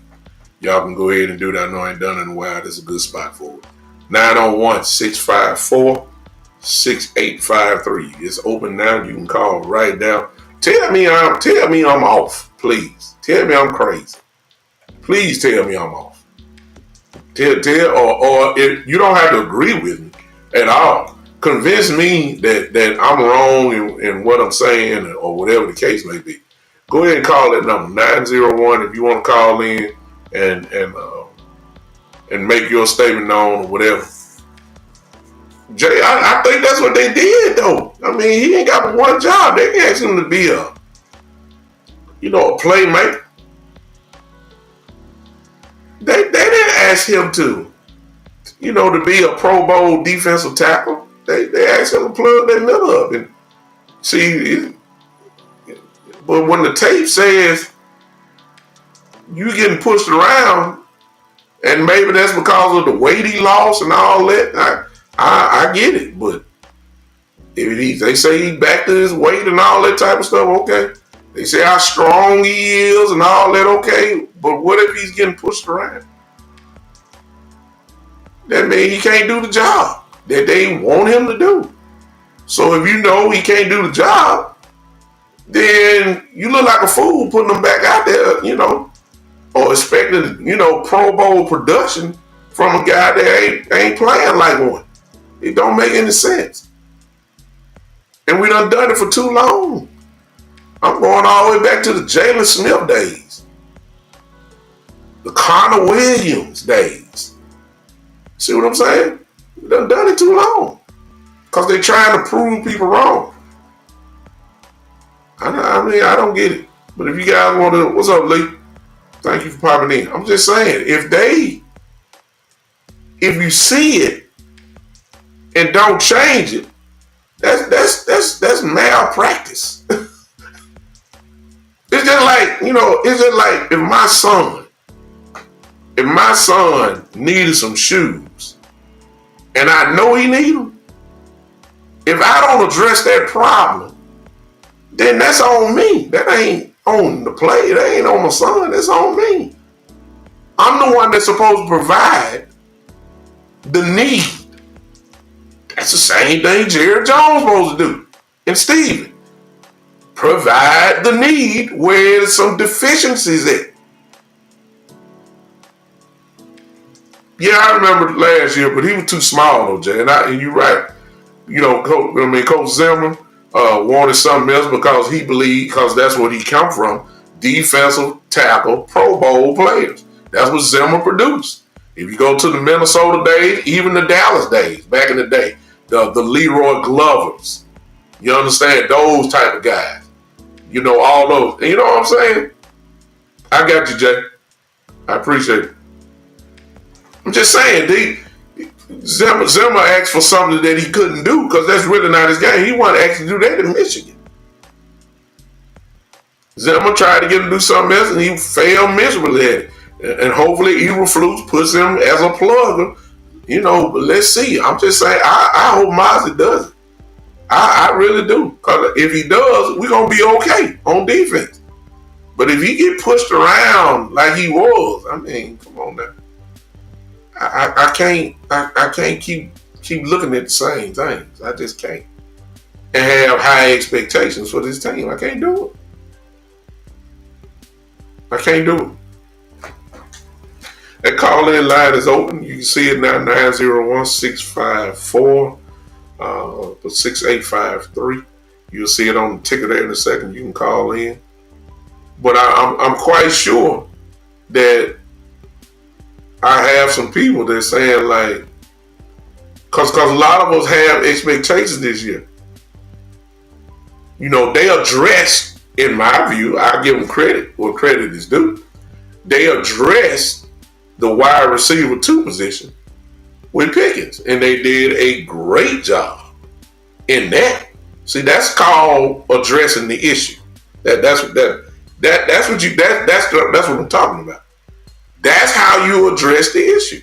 Y'all can go ahead and do that. I know I ain't done it in a while. This is a good spot for it. 901-654-6853. It's open now. You can call right now. Tell me I'm off, please. Tell me I'm crazy. Please tell me I'm off. Or if you don't have to agree with me at all. Convince me that I'm wrong in what I'm saying or whatever the case may be. Go ahead and call that number 901 if you want to call in and make your statement known or whatever. Jay, I think that's what they did though. I mean, he ain't got but one job. They asked him to be a playmaker. They didn't ask him to be a Pro Bowl defensive tackle. They asked him to plug their middle up and see. But when the tape says you getting pushed around, and maybe that's because of the weight he lost and all that, I get it. But if they say he's back to his weight and all that type of stuff, okay. They say how strong he is and all that, okay. But what if he's getting pushed around? That means he can't do the job that they want him to do. So if you know he can't do the job, then you look like a fool putting him back out there, or expecting, Pro Bowl production from a guy that ain't playing like one. It don't make any sense. And we done it for too long. I'm going all the way back to the Jalen Smith days. The Connor Williams days. See what I'm saying? We done it too long. Because they trying to prove people wrong. I mean, I don't get it. But if you guys want to, what's up, Lee? Thank you for popping in. I'm just saying, if you see it and don't change it, that's malpractice. It's just like, if my son needed some shoes and I know he need them, if I don't address that problem, then that's on me. That ain't on the play. That ain't on my son. That's on me. I'm the one that's supposed to provide the need. That's the same thing Jared Jones supposed to do. And Steven. Provide the need where there's some deficiencies at. Yeah, I remember last year, but he was too small though, Jay. And you're right. Coach Zimmer wanted something else because that's what he come from. Defensive tackle, Pro Bowl players. That's what Zimmer produced. If you go to the Minnesota days, even the Dallas days, back in the day, the Leroy Glovers, you understand, those type of guys. All those. And you know what I'm saying? I got you, Jay. I appreciate it. I'm just saying, Zimmer asked for something that he couldn't do because that's really not his game. He wanted to actually do that in Michigan. Zimmer tried to get him to do something else and he failed miserably at it. And hopefully Eberflus puts him as a plugger. But let's see. I'm just saying, I hope Mozzie does it. I really do. Because if he does, we're going to be okay on defense. But if he get pushed around like he was, I mean, come on now. I can't keep looking at the same things. I just can't. And have high expectations for this team. I can't do it. I can't do it. That call-in line is open. You can see it now, 901-654-6853. You'll see it on the ticker there in a second. You can call in. But I'm quite sure that I have some people that saying like, because a lot of us have expectations this year. They addressed, in my view, I give them credit where credit is due. They addressed the wide receiver 2 position with Pickens, and they did a great job in that. See, that's called addressing the issue. That's what I'm talking about. That's how you address the issue.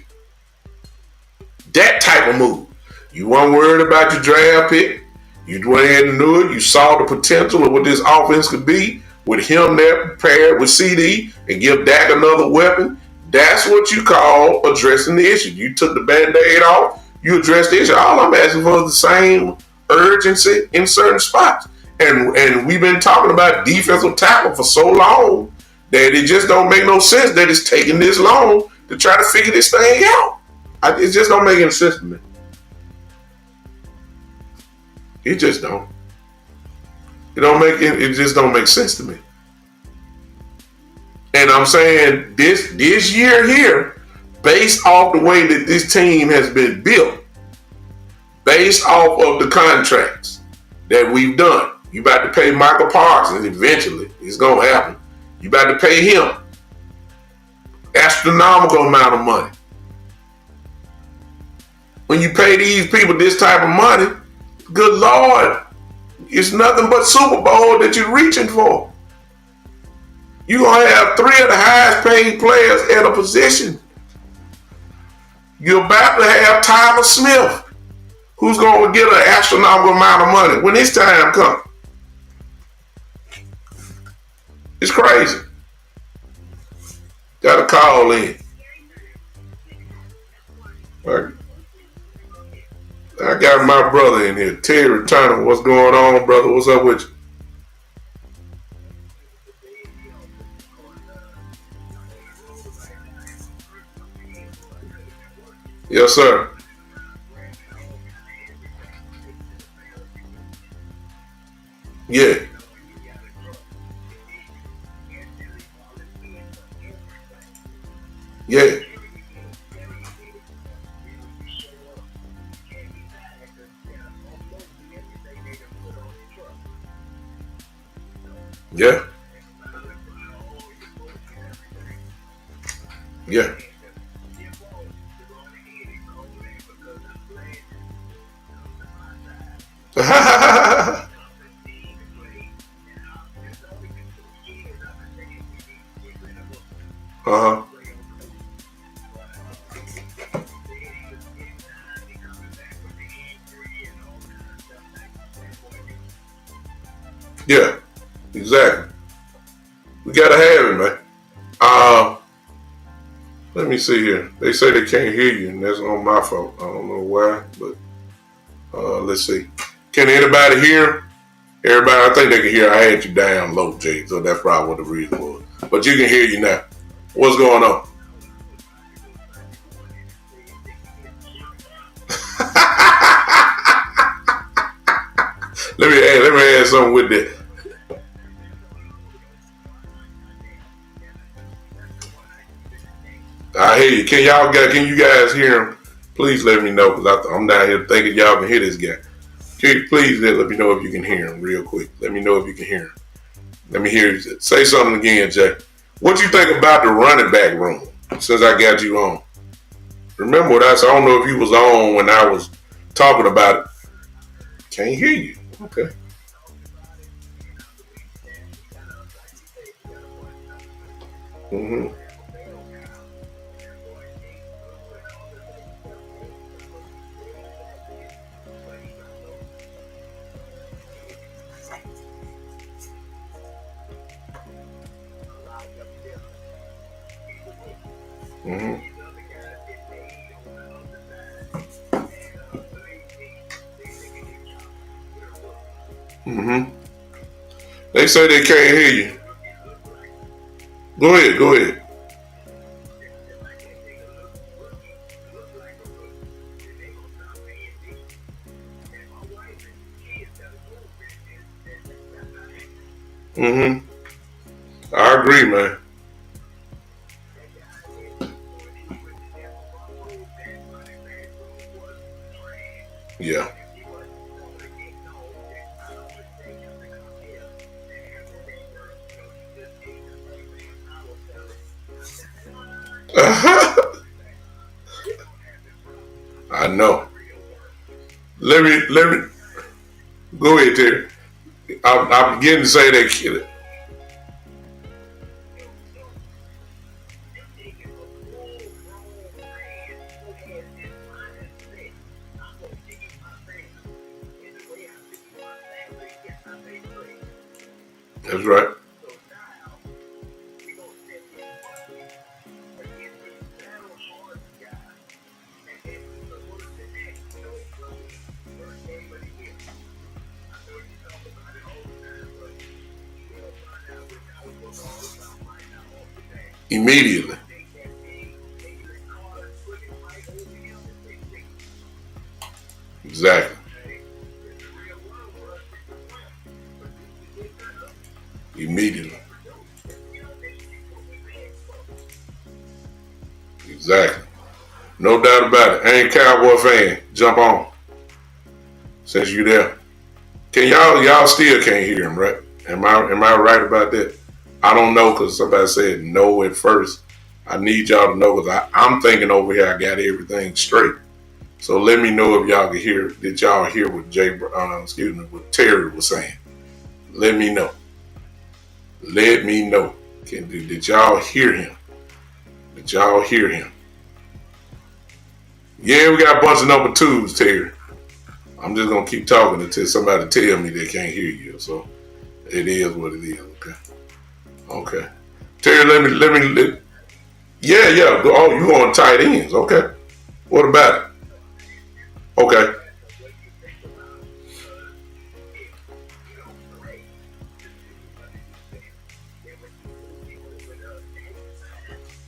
That type of move. You weren't worried about your draft pick. You went ahead and knew it. You saw the potential of what this offense could be with him there paired with CD and give Dak another weapon. That's what you call addressing the issue. You took the Band-Aid off. You addressed the issue. All I'm asking for is the same urgency in certain spots. And we've been talking about defensive tackle for so long that it just don't make no sense that it's taking this long to try to figure this thing out. It just don't make any sense to me. It just don't. It just don't make sense to me. And I'm saying this year here, based off the way that this team has been built, based off of the contracts that we've done. You about to pay Michael Parsons eventually. It's going to happen. You about to pay him astronomical amount of money. When you pay these people this type of money, good Lord, it's nothing but Super Bowl that you're reaching for. You're going to have three of the highest paid players at a position. You're about to have Tyler Smith, who's going to get an astronomical amount of money when his time comes. It's crazy. Got a call in. I got my brother in here, Terry Turner. What's going on, brother? What's up with you? Yes, sir. Yeah. Yeah. Yeah. Yeah. Uh-huh. Yeah. Exactly. We gotta have it, man. Let me see here. They say they can't hear you, and that's on my fault. I don't know why, but let's see. Can anybody hear? Everybody, I think they can hear. I had you down low, Jay, so that's probably what the reason was. But you can hear you now. What's going on? Let me add something with that. I hear you. Can you guys hear him? Please let me know, because I'm down here thinking y'all can hear this guy. Please let me know if you can hear him real quick. Let me know if you can hear him. Let me hear you. Say something again, Jay. What you think about the running back room since I got you on? Remember what I said? I don't know if you was on when I was talking about it. Can't hear you. Okay. Mm-hmm. Mm-hmm. Mm-hmm. They say they can't hear you. Go ahead. Go ahead. Mm-hmm. I agree, man. Yeah. I know. Let me go ahead, Terry. I'm beginning to say that kid. That's right. Immediately. Exactly. Immediately. Exactly. No doubt about it. Ain't Cowboy fan. Jump on since you there. Can y'all still can't hear him, right? Am I right about that? I don't know because somebody said no at first. I need y'all to know because I'm thinking over here I got everything straight. So let me know if y'all can hear. Did y'all hear what what Terry was saying? Let me know. Let me know. Did y'all hear him? Did y'all hear him? Yeah, we got a bunch of number twos, Terry. I'm just gonna keep talking until somebody tell me they can't hear you. So it is what it is. Okay. Okay. Terry, yeah, yeah. Oh, you on tight ends? Okay. What about it? Okay.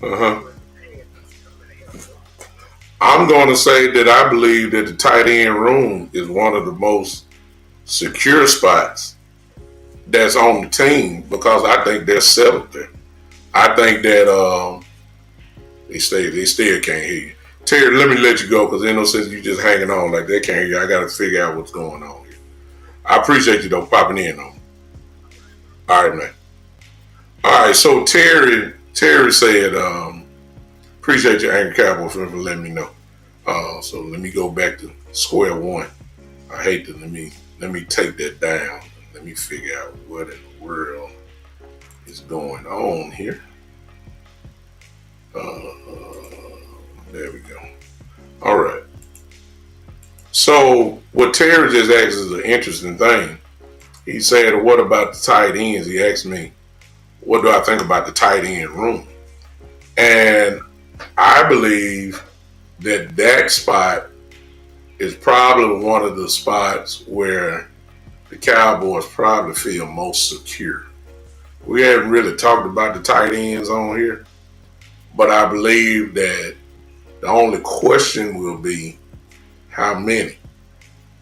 Uh huh. I'm going to say that I believe that the tight end room is one of the most secure spots that's on the team because I think they're settled there. I think that they still can't hear you. Terry, let me let you go because ain't no sense you just hanging on like they can't hear you. I got to figure out what's going on here. I appreciate you though popping in on me. All right, man. All right, so Terry said, appreciate your Anchor Cowboy for letting me know. So let me go back to square one. I hate to let me take that down. Let me figure out what in the world is going on here. There we go. All right. So what Terry just asked is an interesting thing. He said, "What about the tight ends?" He asked me, "What do I think about the tight end room?" And I believe that spot is probably one of the spots where the Cowboys probably feel most secure. We haven't really talked about the tight ends on here, but I believe that the only question will be how many.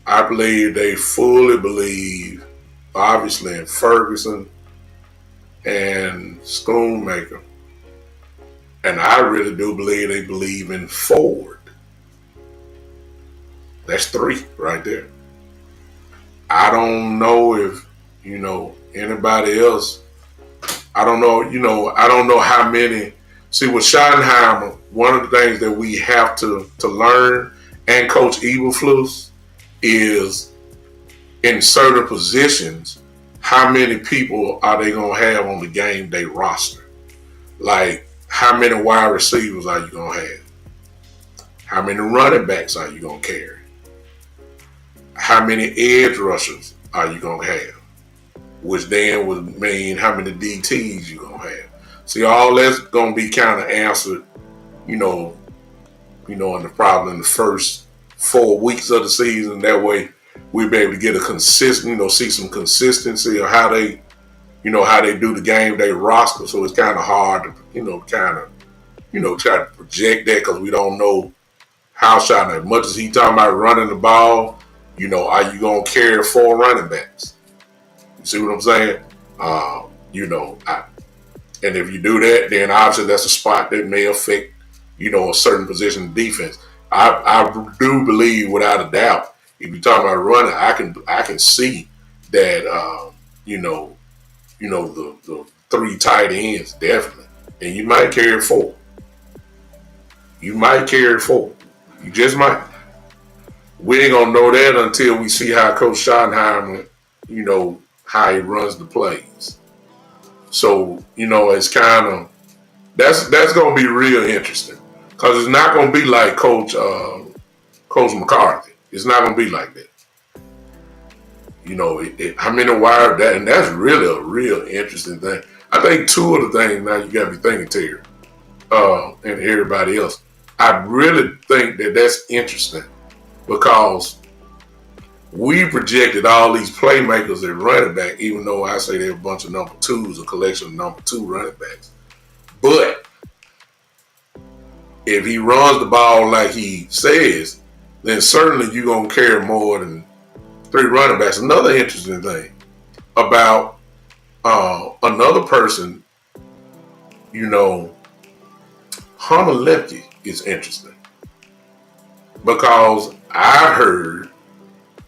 I believe they fully believe, obviously, in Ferguson and Schoonmaker. And I really do believe they believe in Ford. That's three right there. I don't know if, anybody else. I don't know, I don't know how many. See, with Schottenheimer, one of the things that we have to learn and Coach Eberflus is in certain positions, how many people are they going to have on the game day roster? Like, how many wide receivers are you going to have? How many running backs are you going to carry? How many edge rushers are you going to have? Which then would mean how many DTs you going to have. See, all that's going to be kind of answered, in the problem in the first 4 weeks of the season. That way, we'll be able to get a consistent, see some consistency of how they, how they do the game day roster. So it's kind of hard to, try to project that because we don't know how shot as much as he talking about running the ball. Are you gonna carry 4 running backs? You see what I'm saying? And if you do that, then obviously that's a spot that may affect, a certain position of defense. I do believe, without a doubt, if you're talking about running, I can see that, the 3 tight ends definitely, and you might carry 4. You might carry 4. You just might. We ain't gonna know that until we see how Coach Schottenheimer, how he runs the plays. So, it's kind of that's gonna be real interesting because it's not gonna be like Coach McCarthy. It's not gonna be like that. How many wire that, and that's really a real interesting thing. I think 2 of the things now you got to be thinking, Terry, and everybody else. I really think that that's interesting because we projected all these playmakers at running back, even though I say they're a bunch of number twos, a collection of number 2 running backs. But if he runs the ball like he says, then certainly you're going to carry more than 3 running backs. Another interesting thing about another person, Hunter Lepke is interesting because I've heard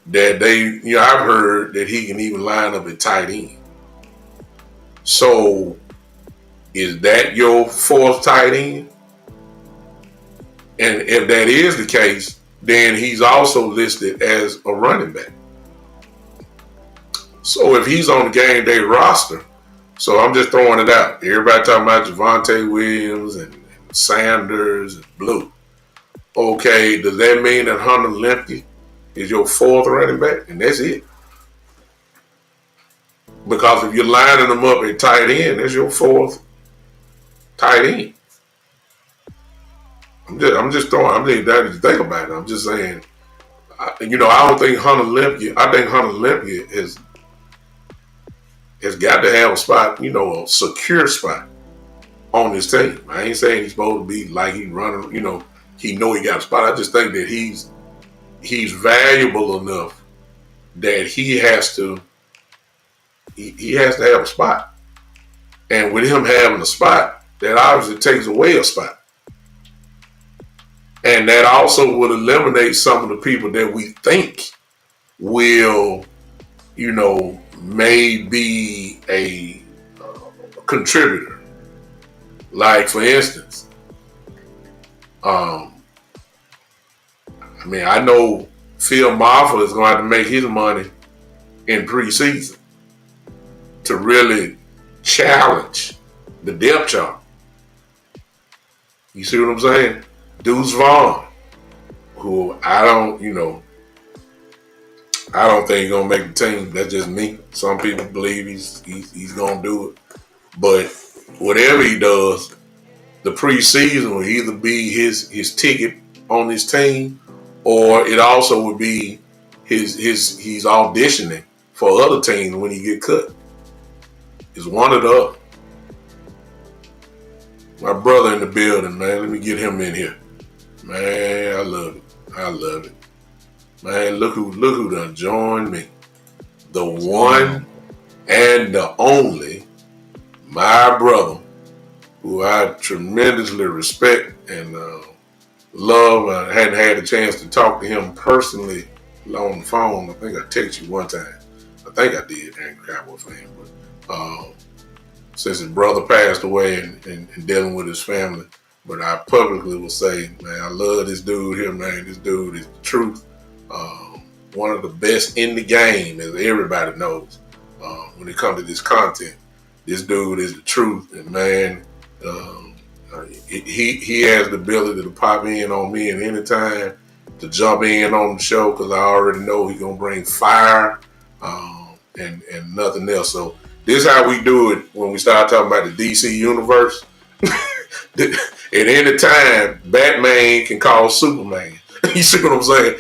that I've heard that he can even line up at tight end. So is that your 4th tight end? And if that is the case, then he's also listed as a running back. So if he's on the game day roster, so I'm just throwing it out. Everybody talking about Javonte Williams and Sanders and Blue. Okay, does that mean that Hunter Lepke is your 4th running back? And that's it. Because if you're lining them up at tight end, that's your 4th tight end. I'm just throwing. I mean, that to think about it. I'm just saying. I don't think Hunter Lepke. I think Hunter Lepke has got to have a spot. A secure spot on this team. I ain't saying he's supposed to be like he's running. He he got a spot. I just think that he's valuable enough that he has to have a spot. And with him having a spot, that obviously takes away a spot. And that also would eliminate some of the people that we think will, may be a contributor. Like, for instance, I know Phil Maffa is going to have to make his money in preseason to really challenge the depth chart. You see what I'm saying? Deuce Vaughn, who I don't think he's gonna make the team. That's just me. Some people believe he's gonna do it, but whatever he does, the preseason will either be his ticket on this team, or it also would be he's auditioning for other teams when he get cut. It's one or the other. My brother in the building, man. Let me get him in here. Man, I love it. Man, look who done joined me. The one and the only, my brother, who I tremendously respect and love. I hadn't had a chance to talk to him personally on the phone. I think I texted you one time. I think I did, angry Cowboy fan. But since his brother passed away and dealing with his family, but I publicly will say, man, I love this dude here, man. This dude is the truth. One of the best in the game, as everybody knows. When it comes to this content, this dude is the truth. And man, he has the ability to pop in on me at any time, to jump in on the show, because I already know he's going to bring fire and nothing else. So this is how we do it when we start talking about the DC universe. At any time, Batman can call Superman. You see what I'm saying?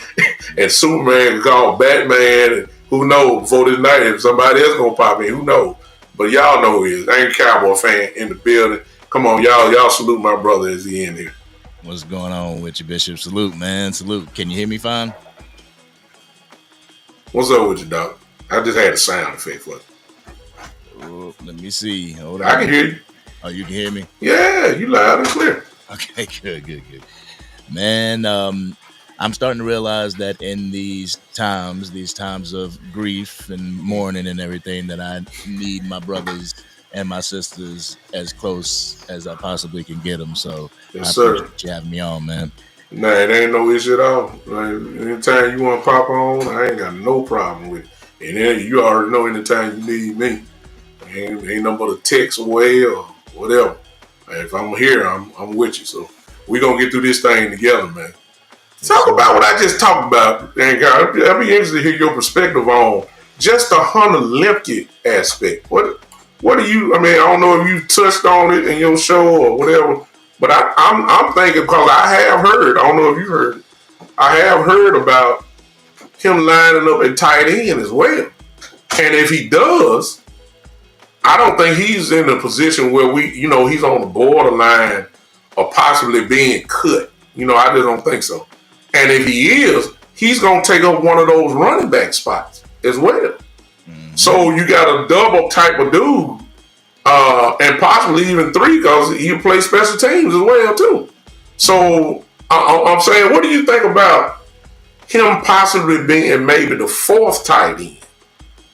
And Superman can call Batman, and who knows, before this night, if somebody else gonna pop in, who knows? But y'all know who he is. I ain't a Cowboy fan in the building. Come on, y'all salute my brother as he in here.
What's going on with you, Bishop? Salute, man. Salute. Can you hear me fine?
What's up with you, Doc? I just had a sound effect for it.
Oh, let me see. Hold on.
I can hear you.
Oh, you can hear me?
Yeah, you loud and clear.
Okay, good. Man, I'm starting to realize that in these times of grief and mourning and everything, that I need my brothers and my sisters as close as I possibly can get them. So
yes,
I appreciate you having me on, man.
Nah, it ain't no issue at all. Like, anytime you want to pop on, I ain't got no problem with it. And then you already know anytime you need me, ain't nothing but a text away or whatever. If I'm here, I'm with you. So we gonna get through this thing together, man. Talk about what I just talked about, and God, I'd be interested to hear your perspective on just the Hunter Lepke aspect. What do you? I mean, I don't know if you touched on it in your show or whatever, but I'm thinking, because I have heard. I don't know if you heard it. I have heard about him lining up at tight end as well, and if he does, I don't think he's in a position where he's on the borderline or possibly being cut. I just don't think so. And if he is, he's going to take up one of those running back spots as well.
Mm-hmm.
So you got a double type of dude, and possibly even three because he play special teams as well too. So I'm saying, what do you think about him possibly being maybe the fourth tight end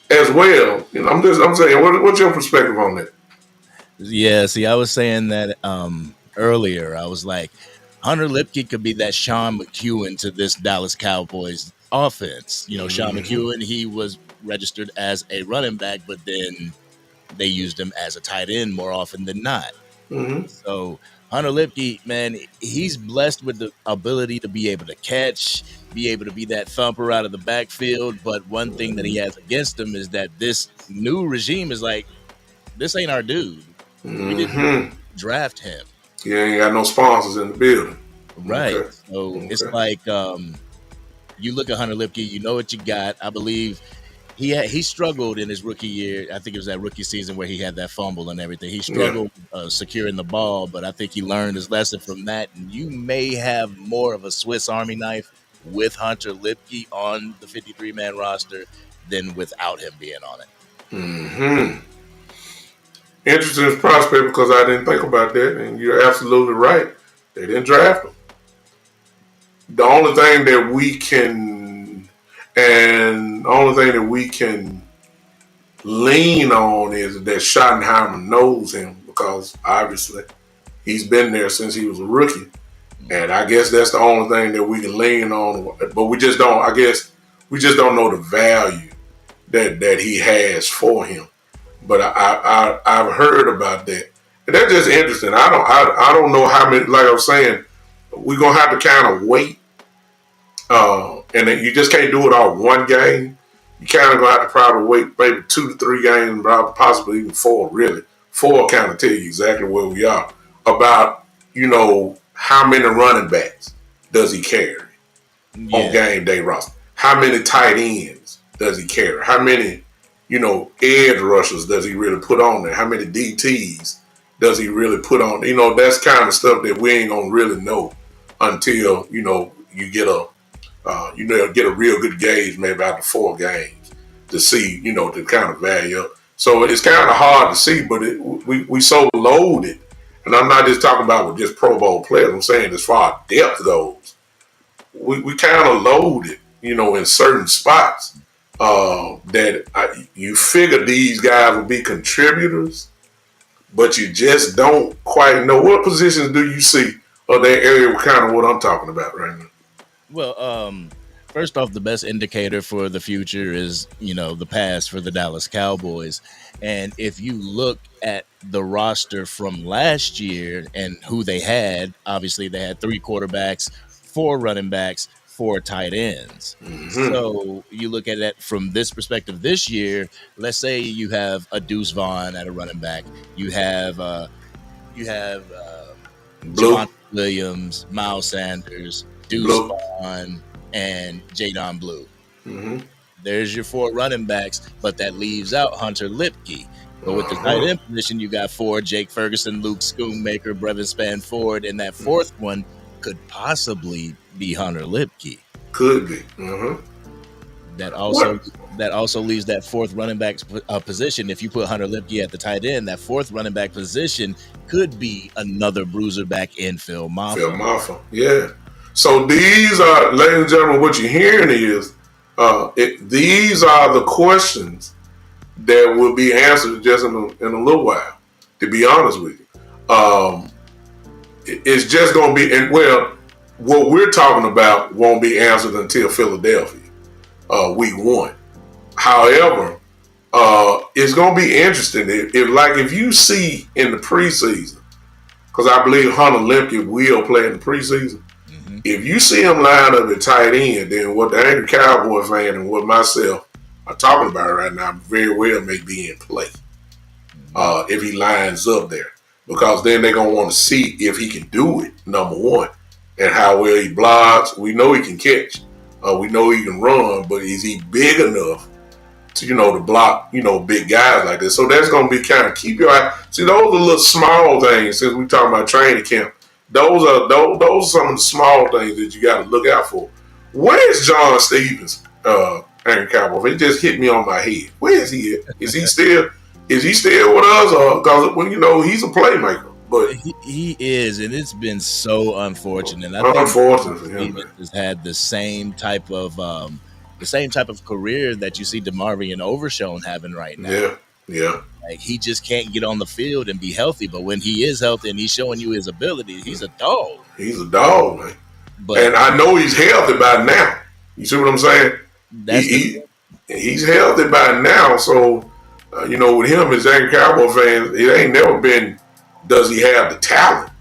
as well? I'm saying, what's your perspective on that?
Yeah, see, I was saying that earlier. I was like, Hunter Lipke could be that Sean McEwen to this Dallas Cowboys offense. Sean McEwen, he was registered as a running back, but then they used him as a tight end more often than not.
Mm-hmm.
So Hunter Lipke, man, he's blessed with the ability to be able to catch, be able to be that thumper out of the backfield. But one thing that he has against him is that this new regime is like, this ain't our dude. We didn't draft him.
You ain't got no sponsors in the building.
Right.
Okay.
So it's like you look at Hunter Lipke, you know what you got. I believe he struggled in his rookie year. I think it was that rookie season where he had that fumble and everything. He struggled securing the ball, but I think he learned his lesson from that. And you may have more of a Swiss Army knife with Hunter Lipke on the 53-man roster than without him being on it.
Mm-hmm. Interesting prospect because I didn't think about that, and you're absolutely right. They didn't draft him. The only thing that we can lean on is that Schottenheimer knows him because obviously he's been there since he was a rookie, and I guess that's the only thing that we can lean on. But we just don't. I guess we just don't know the value that he has for him. But I've heard about that, and that's just interesting. I don't know how many. Like I was saying, we're gonna have to kind of wait, and then you just can't do it all one game. You kind of gonna have to probably wait maybe 2 to 3 games, possibly even 4. Really, 4 kind of tell you exactly where we are about how many running backs does he carry on game day roster? How many tight ends does he carry? How many edge rushers does he really put on there? How many DTs does he really put on? That's kind of stuff that we ain't gonna really know until you get a real good gauge maybe after 4 games to see the kind of value up. So it's kind of hard to see, but we so loaded, and I'm not just talking about with just Pro Bowl players. I'm saying as far as depth goes, we kind of loaded, in certain spots. That you figure these guys will be contributors, but you just don't quite know. What positions do you see of that area? Kind of what I'm talking about right now.
Well, first off, the best indicator for the future is the past for the Dallas Cowboys, and if you look at the roster from last year and who they had, obviously they had 3 quarterbacks, 4 running backs, 4 tight ends.
Mm-hmm.
So you look at it from this perspective this year. Let's say you have a Deuce Vaughn at a running back. You have Javonte Williams, Miles Sanders, Deuce Vaughn, and Jadon Blue.
Mm-hmm.
There's your 4 running backs, but that leaves out Hunter Lipke. But with the tight end position, you got 4: Jake Ferguson, Luke Schoonmaker, Brevin Spanford, and that 4th one could possibly be Hunter Lipke.
Could be. Mm-hmm.
That also leaves that 4th running back position. If you put Hunter Lipke at the tight end, that 4th running back position could be another bruiser back in Phil Maffa.
Phil Maffa, yeah. So these are, ladies and gentlemen, what you're hearing is these are the questions that will be answered just in a little while. To be honest with you, it's just going to be, and what we're talking about won't be answered until Philadelphia, week 1. However, it's going to be interesting if you see in the preseason, because I believe Hunter Lipke will play in the preseason. Mm-hmm. If you see him line up at tight end, then what the angry Cowboy fan and what myself are talking about right now very well may be in play. If he lines up there. Because then they're going to want to see if he can do it, number 1, and how well he blocks. We know he can catch. We know he can run, but is he big enough to, to block, big guys like this? So that's going to be kind of keep your eye. See, those are little small things, since we talking about training camp, those are some of the small things that you got to look out for. Where's John Stevens, Aaron Cowboy? It just hit me on my head. Where is he at? Is he still with us? Or because when he's a playmaker, but
he is, and it's been so unfortunate. I think
unfortunate for him,
Stevens
man.
has had the same type of career that you see DeMarvion and Overshown having right now.
Yeah, yeah.
Like he just can't get on the field and be healthy. But when he is healthy and he's showing you his ability, he's a dog.
He's a dog, man.
But
And I know he's healthy by now. You see what I'm saying?
that's
He's healthy by now. So, with him as Aaron Cowboy fans, it ain't never been, does he have the talent?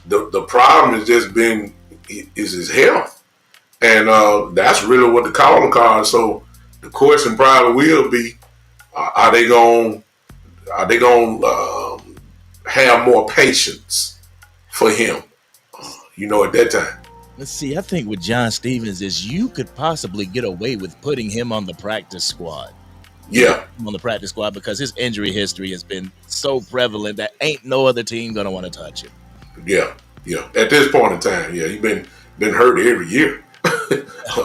The problem has just been, is his health. And that's really what the calling card. So the question probably will be, are they going to have more patience for him, at that time?
Let's see. I think with John Stevens is you could possibly get away with putting him on the practice squad.
Yeah.
On the practice squad because his injury history has been so prevalent that ain't no other team going to want to touch him.
Yeah. Yeah. At this point in time, yeah, he's been hurt every year.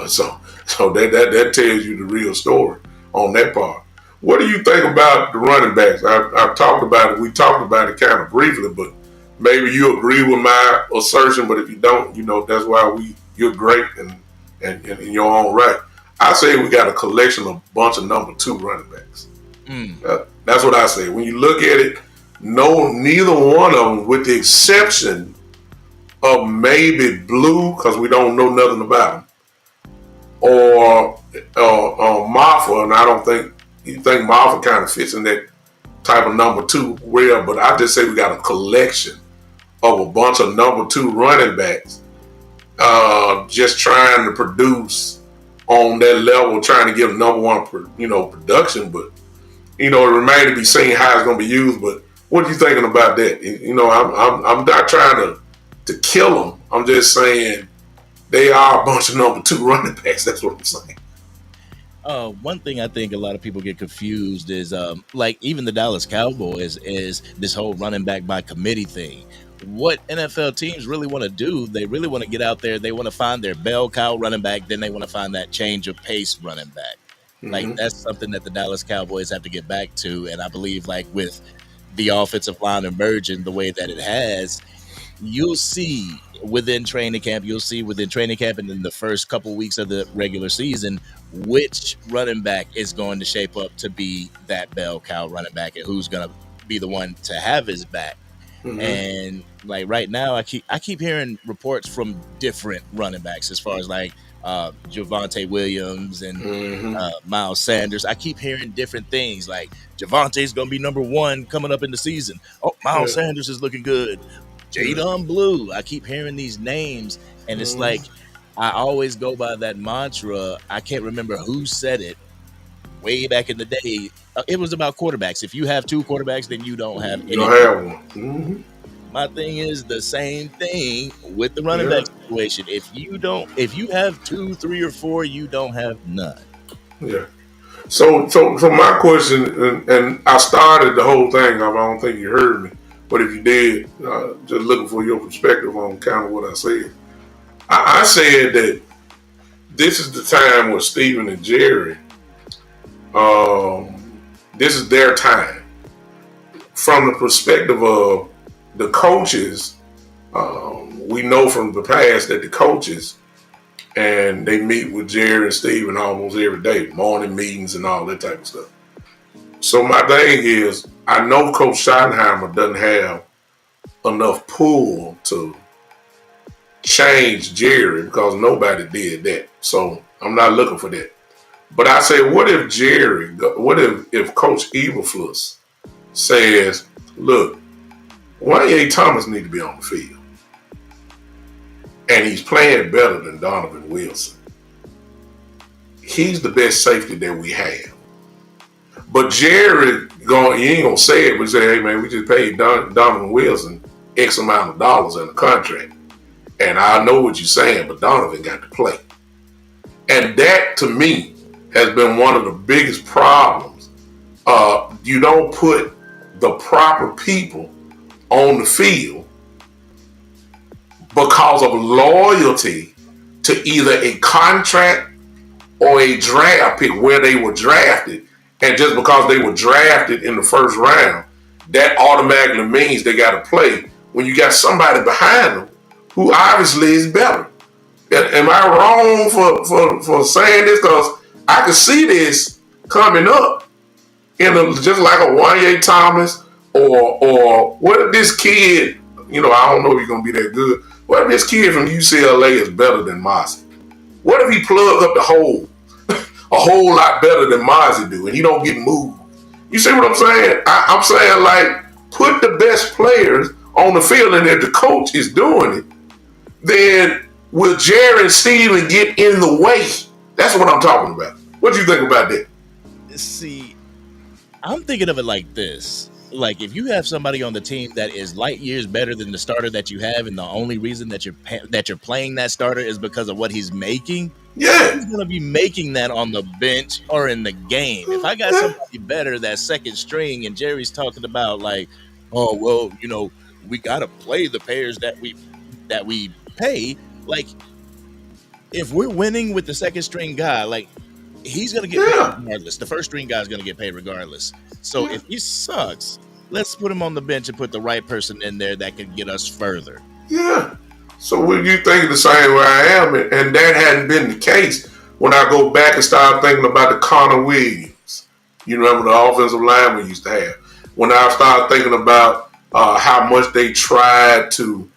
so that tells you the real story on that part. What do you think about the running backs? I've talked about it. We talked about it kind of briefly, but maybe you agree with my assertion. But if you don't, that's why you're great and in your own right. I say we got a collection of bunch of number 2 running backs. That's what I say. When you look at it, neither one of them, with the exception of maybe Blue, because we don't know nothing about him, or Marfa, and I don't think you think Marfa kind of fits in that type of number 2 well, but I just say we got a collection of a bunch of number 2 running backs just trying to produce on that level, trying to give number 1 production, but it remains to be seen how it's going to be used. But what are you thinking about that? I'm not trying to kill them. I'm just saying they are a bunch of number 2 running backs. That's what I'm saying.
One thing I think a lot of people get confused is like even the Dallas Cowboys is this whole running back by committee thing. What NFL teams really want to do, they really want to get out there. They want to find their bell cow running back. Then they want to find that change of pace running back. Like that's something that the Dallas Cowboys have to get back to. And I believe like with the offensive line emerging the way that it has, you'll see within training camp and in the first couple weeks of the regular season, which running back is going to shape up to be that bell cow running back and who's going to be the one to have his back. And like right now, I keep hearing reports from different running backs as far as like Javonte Williams and Miles Sanders. I keep hearing different things like Javonte's going to be number 1 coming up in the season. Oh, Miles Sanders is looking good. Jadon Blue. I keep hearing these names, and it's like I always go by that mantra. I can't remember who said it way back in the day. It was about quarterbacks. If you have 2 quarterbacks, then you don't have any.
You don't have one.
My thing is the same thing with the running back situation. If you have 2, 3, or 4, you don't have none.
Yeah. So my question, and I started the whole thing. I don't think you heard me, but if you did, just looking for your perspective on kind of what I said. I said that this is the time where Stephen and Jerry, this is their time. From the perspective of the coaches, we know from the past that the coaches, and they meet with Jerry and Stephen almost every day, morning meetings and all that type of stuff. So my thing is, I know Coach Schottenheimer doesn't have enough pull to change Jerry because nobody did that. So I'm not looking for that. But I say, what if Coach Eberflus says, look, Wanye Thomas need to be on the field. And he's playing better than Donovan Wilson. He's the best safety that we have. But Jerry, he ain't going to say it, but he say, hey man, we just paid Donovan Wilson X amount of dollars in the contract. And I know what you're saying, but Donovan got to play. And that, to me, has been one of the biggest problems. You don't put the proper people on the field, because of loyalty to either a contract or a draft pick where they were drafted. And just because they were drafted in the first round, that automatically means they got to play when you got somebody behind them who obviously is better. Am I wrong for saying this? Because I can see this coming up just like a Wanye Thomas or what if this kid, I don't know if he's going to be that good. What if this kid from UCLA is better than Mozzie? What if he plug up the hole a whole lot better than Mozzie do and he don't get moved? You see what I'm saying? I'm saying, like, put the best players on the field, and if the coach is doing it, then will Jerry and Steven get in the way? That's what I'm talking about. What do you think about that?
See, I'm thinking of it like this. Like, if you have somebody on the team that is light years better than the starter that you have, and the only reason that you're playing that starter is because of what he's making, he's going to be making that on the bench or in the game. If I got somebody better, that second string, and Jerry's talking about like, oh well, we got to play the players that we pay. Like, if we're winning with the second string guy, like, he's going to get paid regardless. The first string guy is going to get paid regardless. So if he sucks, let's put him on the bench and put the right person in there that can get us further.
Yeah. So when you think the same way I am, and that hadn't been the case when I go back and start thinking about the Connor Williams, you remember the offensive line we used to have. When I started thinking about how much they tried to,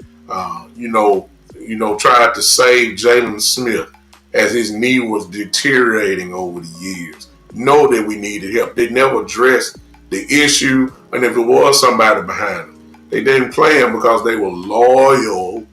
tried to save Jalen Smith as his knee was deteriorating over the years. Know that we needed help. They never addressed the issue, and if there was somebody behind them, they didn't play him because they were loyal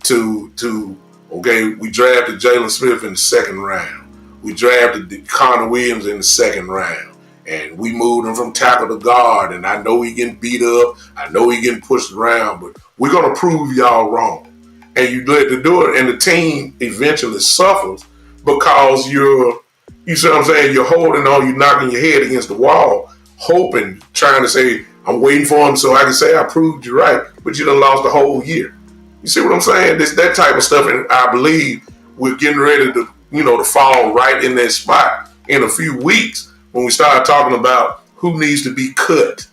to okay, we drafted Jalen Smith in the second round. We drafted Connor Williams in the second round. And we moved him from tackle to guard. And I know he getting beat up. I know he getting pushed around. But we're going to prove y'all wrong. And you let to do it. And the team eventually suffers because you see what I'm saying? You're holding on. You're knocking your head against the wall, hoping, trying to say, I'm waiting for him so I can say I proved you right. But you done lost the whole year. You see what I'm saying? That type of stuff. And I believe we're getting ready to, to fall right in that spot in a few weeks. When we start talking about who needs to be cut,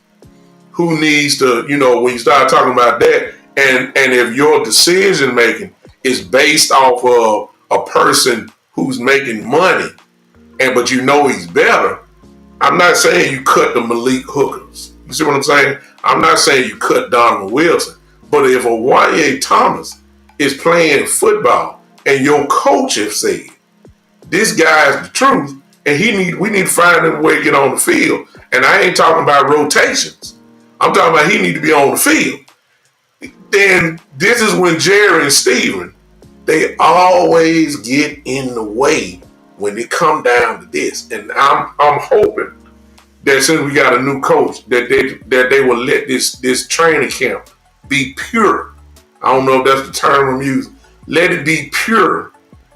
who needs to, when you start talking about that, and if your decision making is based off of a person who's making money, but he's better, I'm not saying you cut the Malik Hookers. You see what I'm saying? I'm not saying you cut Donovan Wilson. But if a Wanye Thomas is playing football and your coach has said, this guy's the truth, and we need to find a way to get on the field. And I ain't talking about rotations. I'm talking about he need to be on the field. Then this is when Jerry and Steven, they always get in the way when it come down to this. And I'm hoping that since we got a new coach, that they will let this training camp be pure. I don't know if that's the term I'm using. Let it be pure,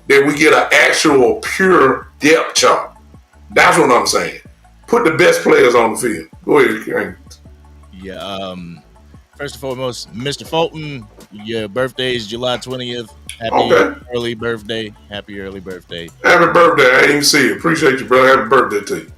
that we get an actual pure depth chart. That's what I'm saying. Put the best players on the field. Go ahead, King.
Yeah. First and foremost, Mr. Fulton, your birthday is July 20th. Happy early birthday. Happy early birthday.
Happy birthday. I didn't even see it. Appreciate you, brother. Happy birthday to you.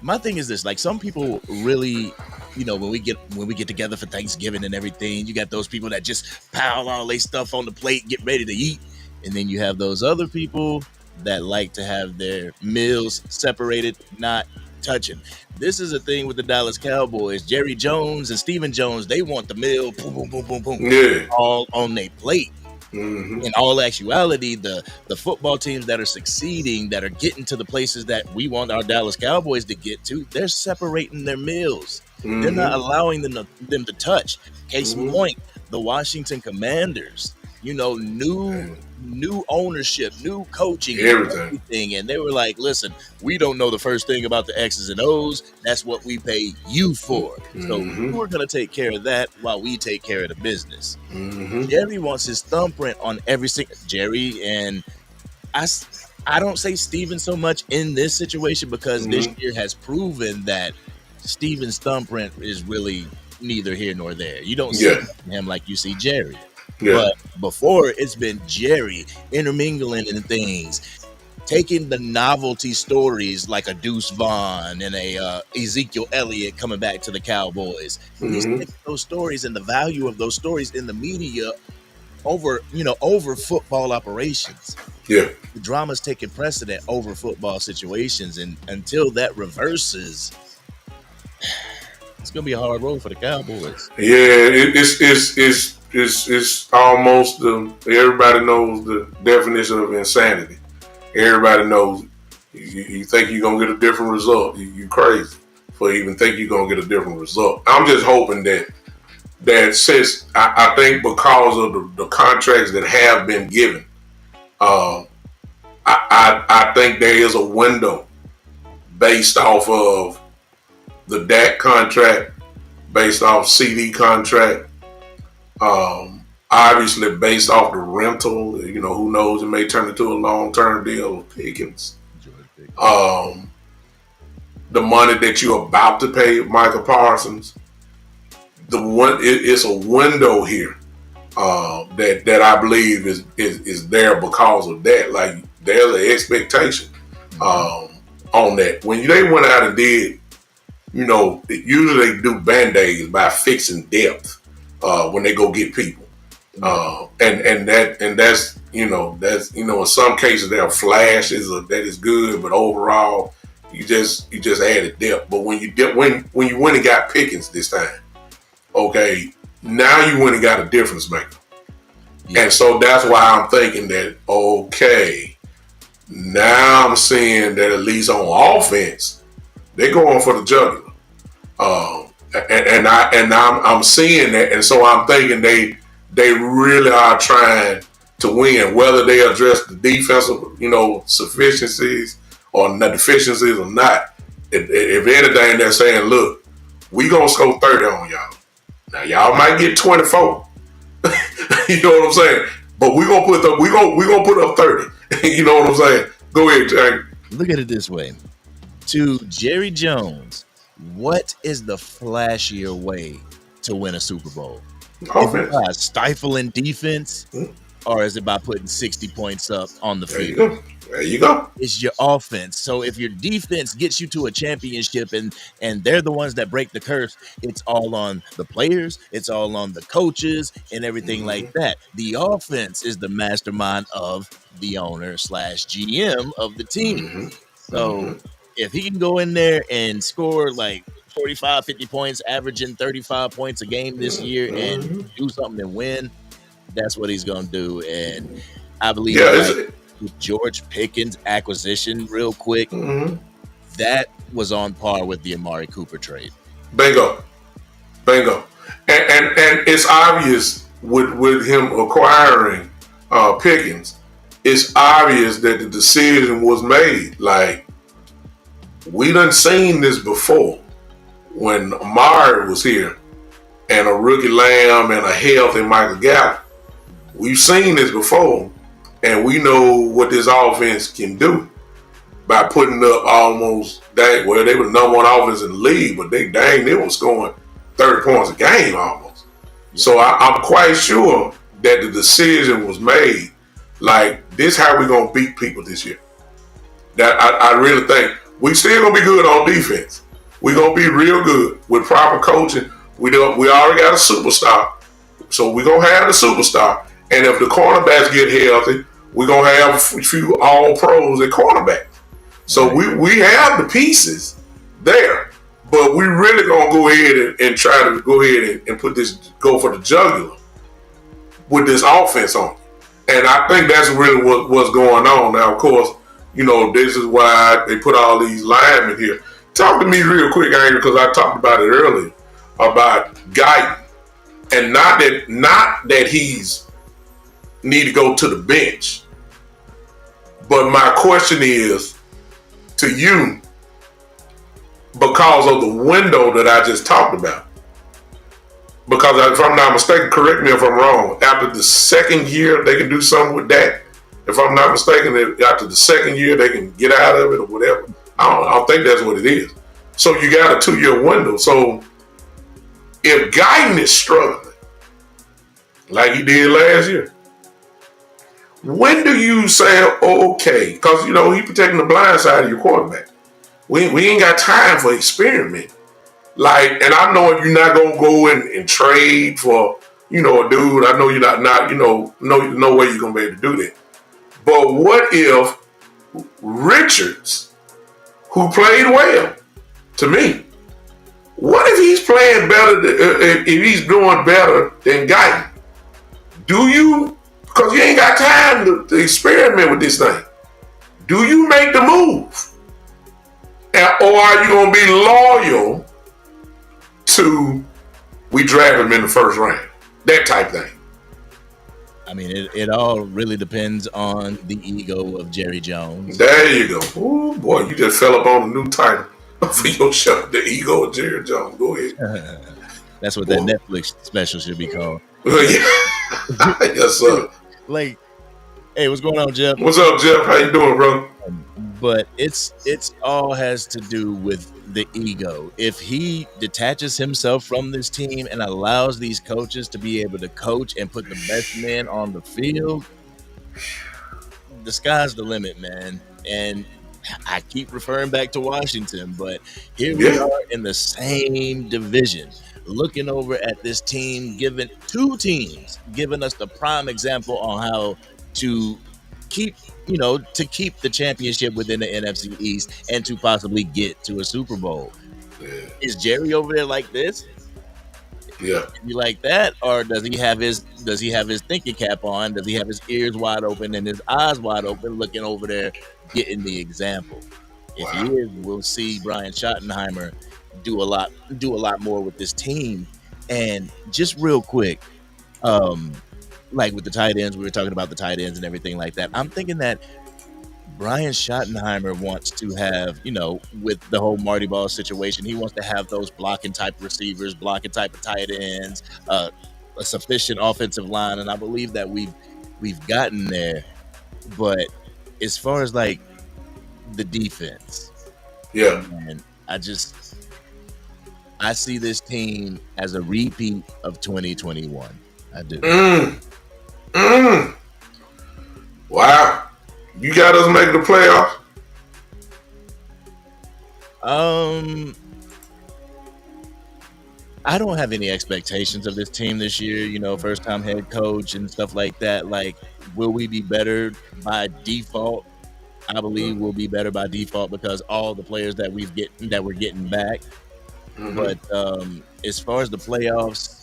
My thing is this, like, some people really, when we get together for Thanksgiving and everything, you got those people that just pile all their stuff on the plate, get ready to eat. And then you have those other people that like to have their meals separated, not touching. This is a thing with the Dallas Cowboys. Jerry Jones and Stephen Jones, they want the meal, boom, boom, boom, boom, boom, all on their plate. Mm-hmm. In all actuality, the football teams that are succeeding, that are getting to the places that we want our Dallas Cowboys to get to, they're separating their meals. Mm-hmm. They're not allowing them to touch. Case in point, the Washington Commanders, new ownership, new coaching, everything. And they were like, listen, we don't know the first thing about the X's and O's. That's what we pay you for. So we're going to take care of that while we take care of the business. Jerry wants his thumbprint on every single Jerry. And I don't say Steven so much in this situation because this year has proven that Steven's thumbprint is really neither here nor there. You don't see
Yeah,
him like you see Jerry.
yeah,
But before, it's been Jerry intermingling in things, taking the novelty stories like a Deuce Vaughn and a Ezekiel Elliott coming back to the Cowboys. He's
hmm,
taking those stories and the value of those stories in the media over football operations.
yeah.
The drama's taking precedent over football situations, and until that reverses, it's gonna be a hard road for the Cowboys.
Yeah, it's almost everybody knows the definition of insanity. Everybody knows it. You think you're gonna get a different result. You crazy for even think you're gonna get a different result. I'm just hoping that since I think because of the contracts that have been given, uh, I think there is a window based off of the DAC contract, based off CD contract, obviously based off the rental. You know, who knows? It may turn into a long term deal with Pickens. Um, the money that you're about to pay Michael Parsons, it's a window here that I believe is there because of that. Like there's an expectation on that. When they went out and did, usually they do band-aids by fixing depth when they go get people. That's in some cases there are flashes that is good, but overall you just added depth. But when you went and got Pickens this time, okay, now you went and got a difference maker. Yeah. And so that's why I'm thinking that, okay, now I'm seeing that at least on offense, they're going for the jugular. I'm seeing that, and so I'm thinking they really are trying to win, whether they address the defensive, sufficiencies or not deficiencies or not. If anything, they're saying, look, we gonna score 30 on y'all. Now y'all might get 24. You know what I'm saying? But we gonna put up 30. You know what I'm saying? Go ahead, Jack.
Look at it this way. To Jerry Jones, what is the flashier way to win a Super Bowl? Offense. Is it by stifling defense, or is it by putting 60 points up on the field?
There you go.
It's your offense. So if your defense gets you to a championship and they're the ones that break the curse, it's all on the players, it's all on the coaches and everything like that. The offense is the mastermind of the owner / GM of the team. So if he can go in there and score like 45, 50 points, averaging 35 points a game this year and do something and win, that's what he's going to do. And I believe with George Pickens acquisition real quick, that was on par with the Amari Cooper trade.
Bingo. And it's obvious with him acquiring Pickens, it's obvious that the decision was made. Like, we done seen this before when Amari was here and a rookie Lamb and a healthy Michael Gallup. We've seen this before, and we know what this offense can do by putting up almost they were the number one offense in the league, but they were scoring 30 points a game almost. So I'm quite sure that the decision was made, like, this how we gonna beat people this year. That I really think we still gonna be good on defense. We gonna be real good with proper coaching. We already got a superstar, so we gonna have the superstar. And if the cornerbacks get healthy, we're going to have a few all-pros at cornerback. So we have the pieces there. But we really going to go ahead and try to go ahead and go for the jugular with this offense on. And I think that's really what's going on. Now, of course, this is why they put all these linemen here. Talk to me real quick, Andrew, because I talked about it earlier, about Guyton. And not that he's need to go to the bench. But my question is to you, because of the window that I just talked about. Because if I'm not mistaken, correct me if I'm wrong, after the second year they can do something with that. If I'm not mistaken, after the second year they can get out of it or whatever. I don't think that's what it is. So you got a 2-year window. So if Guyton is struggling like he did last year, when do you say, okay, because, he protecting the blind side of your quarterback. We ain't got time for experiment. Like, and I know you're not going to go and trade for, a dude. I know you're not no way you're going to be able to do that. But what if Richards, who played well, to me, what if he's playing better, if he's doing better than Guyton? Because you ain't got time to experiment with this thing. Do you make the move? Or are you going to be loyal to, we draft him in the first round? That type thing.
I mean, it all really depends on the ego of Jerry Jones.
There you go. Oh boy, you just fell up on a new title for your show. The ego of Jerry Jones. Go ahead.
That's what that Netflix special should be called.
Yes, sir.
Like, hey, what's going on, Jeff?
What's up, Jeff? How you doing, bro?
But it's all has to do with the ego. If he detaches himself from this team and allows these coaches to be able to coach and put the best men on the field, the sky's the limit, man. And I keep referring back to Washington, but here we are in the same division, looking over at this team, giving us the prime example on how to keep the championship within the NFC East and to possibly get to a Super Bowl.
Yeah.
Is Jerry over there like this?
Yeah.
You like that, or does he have his thinking cap on? Does he have his ears wide open and his eyes wide open, looking over there, getting the example? If he is, we'll see Brian Schottenheimer do a lot more with this team. And just real quick, like with the tight ends, we were talking about the tight ends and everything like that. I'm thinking that Brian Schottenheimer wants to have, with the whole Marty Ball situation, he wants to have those blocking type receivers, blocking type of tight ends, a sufficient offensive line, and I believe that we've gotten there. But as far as like the defense, and I see this team as a repeat of 2021. I do.
Wow. You got us making the playoffs?
I don't have any expectations of this team this year, first time head coach and stuff like that. Like, will we be better by default? I believe we'll be better by default because all the players that we're getting back. Mm-hmm. But as far as the playoffs,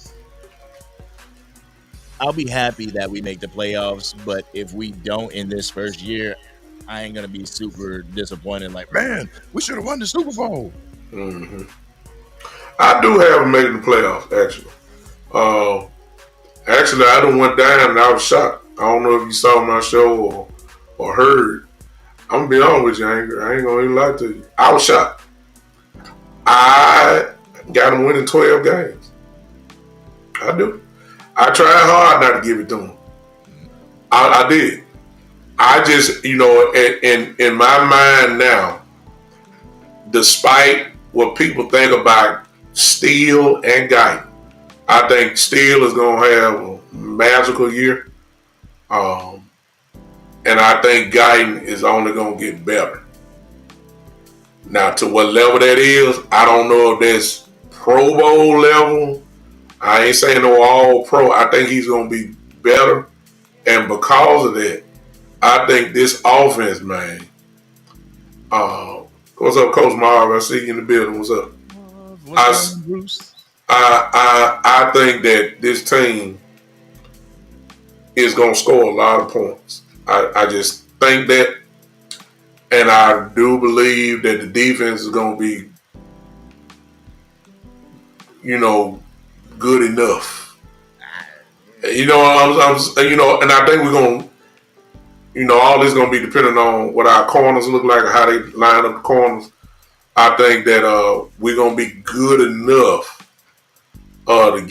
I'll be happy that we make the playoffs, but if we don't in this first year, I ain't going to be super disappointed. Like, man, we should have won the Super Bowl.
Mm-hmm. I do have them making the playoffs, actually. Actually, I done went down and I was shocked. I don't know if you saw my show or heard. I'm going to be honest with you. I ain't going to even lie to you. I was shocked. I got them winning 12 games. I do. I tried hard not to give it to them. I did. I just, in my mind now, despite what people think about Steele and Guyton, I think Steele is going to have a magical year. And I think Guyton is only going to get better. Now, to what level that is, I don't know if that's Pro Bowl level. I ain't saying no all pro. I think he's going to be better. And because of that, I think this offense, man. What's up, Coach Marv? I see you in the building. What's up?
What's up, Bruce?
I think that this team is going to score a lot of points. I just think that. And I do believe that the defense is going to be, good enough. And I think we're going to, all this is going to be depending on what our corners look like, how they line up the corners. I think that we're going to be good enough to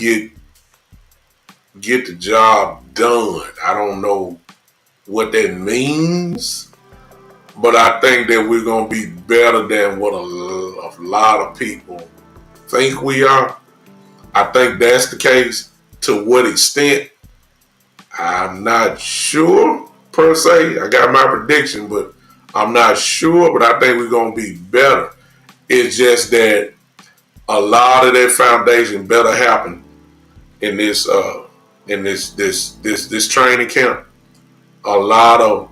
get the job done. I don't know what that means, but I think that we're going to be better than what a lot of people think we are. I think that's the case. To what extent, I'm not sure per se. I got my prediction, but I'm not sure. But I think we're gonna be better. It's just that a lot of that foundation better happen in this training camp. A lot of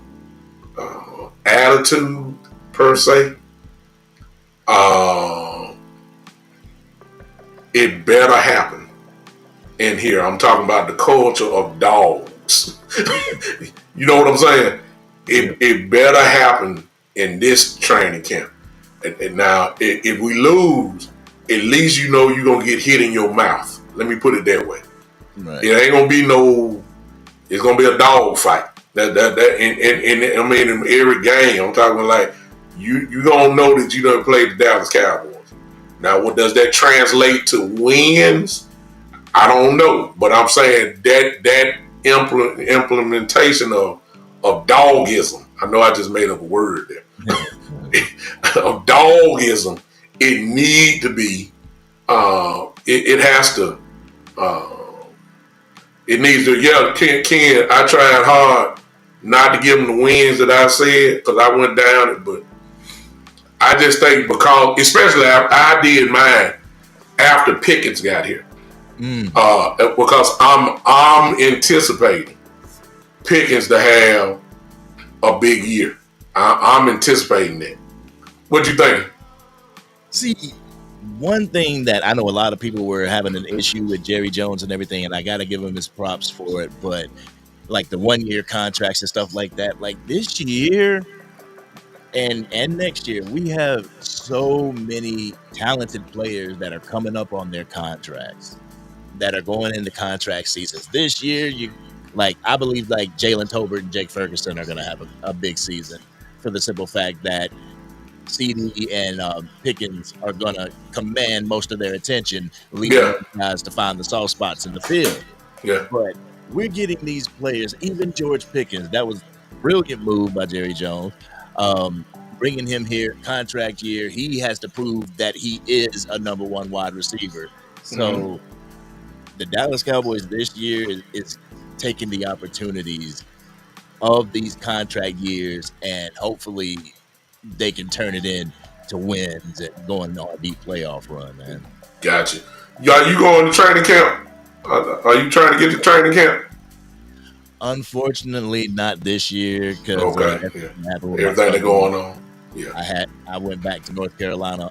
attitude per se. Uh, it better happen in here. I'm talking about the culture of dogs. You know what I'm saying? It better happen in this training camp. And now, if we lose, at least you know you're gonna get hit in your mouth. Let me put it that way.
Right.
It ain't gonna be no. It's gonna be a dog fight. And I mean, in every game, I'm talking like you gonna know that you done played the Dallas Cowboys. Now, what does that translate to wins? I don't know, but I'm saying that implementation of dogism. I know I just made up a word there. Of dogism, it need to be. It has to. It needs to. Yeah, Ken. I tried hard not to give them the wins that I said because I went down it, but I just think because, especially I did mine after Pickens got here. Because I'm anticipating Pickens to have a big year. I'm anticipating that. What you think?
See, one thing that I know a lot of people were having an issue with Jerry Jones and everything, and I got to give him his props for it. But like the 1-year contracts and stuff like that, like this year and next year, we have so many talented players that are coming up on their contracts, that are going into contract seasons. This year, I believe like Jalen Tolbert and Jake Ferguson are going to have a big season, for the simple fact that CD and Pickens are going to command most of their attention, leaving
Yeah,
those guys to find the soft spots in the field.
yeah.
But we're getting these players, even George Pickens. That was a brilliant move by Jerry Jones. Bringing him here, contract year, he has to prove that he is a number one wide receiver. So the Dallas Cowboys this year is taking the opportunities of these contract years, and hopefully they can turn it in to wins and going on a deep playoff run, man.
Gotcha. Are you going to training camp? Are you trying to get to training camp?
Unfortunately, not this year because
Okay. Yeah.
happened with my
Everything that's
son.
going on. Yeah.
I went back to North Carolina.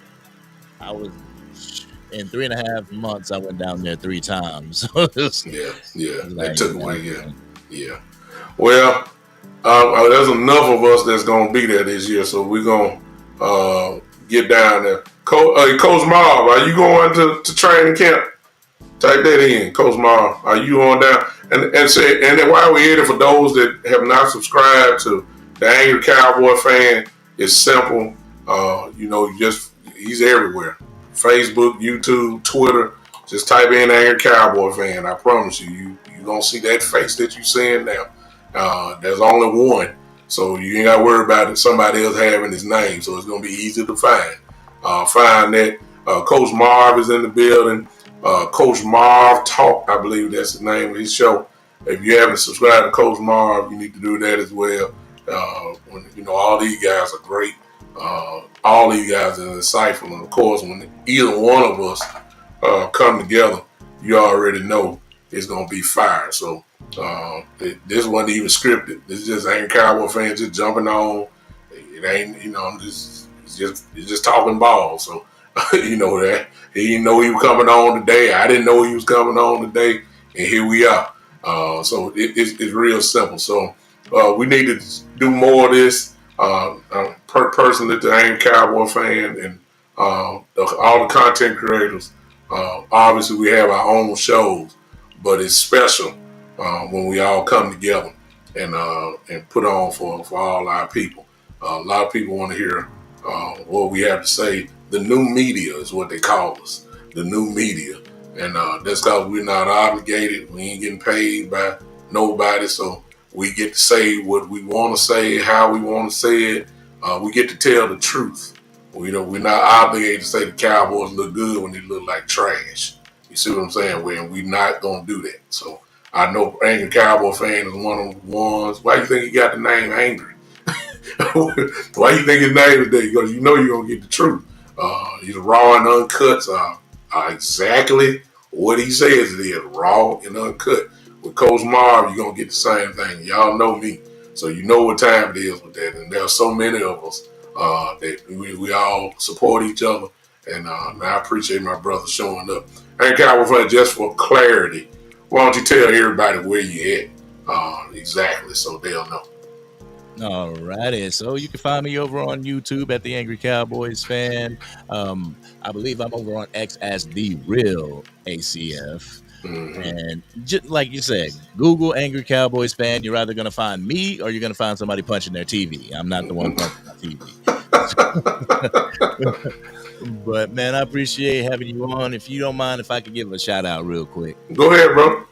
I was in 3.5 months. I went down there 3 times. So
Yeah. Yeah. That
like,
took away. Yeah. Yeah. Well, there's enough of us that's gonna be there this year, so we're gonna get down there. Coach Marv, are you going to training camp? Type that in, Coach Marv. Are you on down? And then while we're here, for those that have not subscribed to the Angry Cowboy Fan, it's simple. He's everywhere. Facebook, YouTube, Twitter. Just type in Angry Cowboy Fan. I promise you gonna see that face that you seeing now. There's only one, so you ain't got to worry about it. Somebody else having his name, so it's gonna be easy to find. Find that. Coach Marv is in the building. Coach Marv Talk, I believe that's the name of his show. If you haven't subscribed to Coach Marv, you need to do that as well. All these guys are great. All these guys are insightful, and of course, when either one of us come together, you already know it's gonna be fire. So this wasn't even scripted. This is just Angry Cowboy Fans just jumping on. It ain't, it's just talking ball. So you know that. He didn't know he was coming on today. I didn't know he was coming on today, and here we are. So it's real simple. So we need to do more of this. Personally, the Angry Cowboy Fan and all the content creators. Obviously, we have our own shows, but it's special when we all come together and put on for all our people. A lot of people want to hear what we have to say. The new media is what they call us, the new media. And that's because we're not obligated. We ain't getting paid by nobody. So we get to say what we want to say, how we want to say it. We get to tell the truth. We're not obligated to say the Cowboys look good when they look like trash. You see what I'm saying? We're not gonna do that. So I know Angry Cowboy fan is one of the ones. Why you think he got the name Angry? Why you think his name is there? Because you know you're gonna get the truth. He's raw and uncut. Exactly what he says it is, raw and uncut. With Coach Marv, you're gonna get the same thing. Y'all know me, so you know what time it is with that. And there are so many of us that we all support each other, and I appreciate my brother showing up. And Cowboy, just for clarity, why don't you tell everybody where you at exactly so they'll know?
All righty. So you can find me over on YouTube at the Angry Cowboys fan. I believe I'm over on X as the real ACF.
Mm-hmm.
And just like you said, Google Angry Cowboys fan. You're either going to find me or you're going to find somebody punching their TV. I'm not the one punching my TV. But man, I appreciate having you on. If you don't mind, if I could give a shout out real quick.
Go ahead, bro.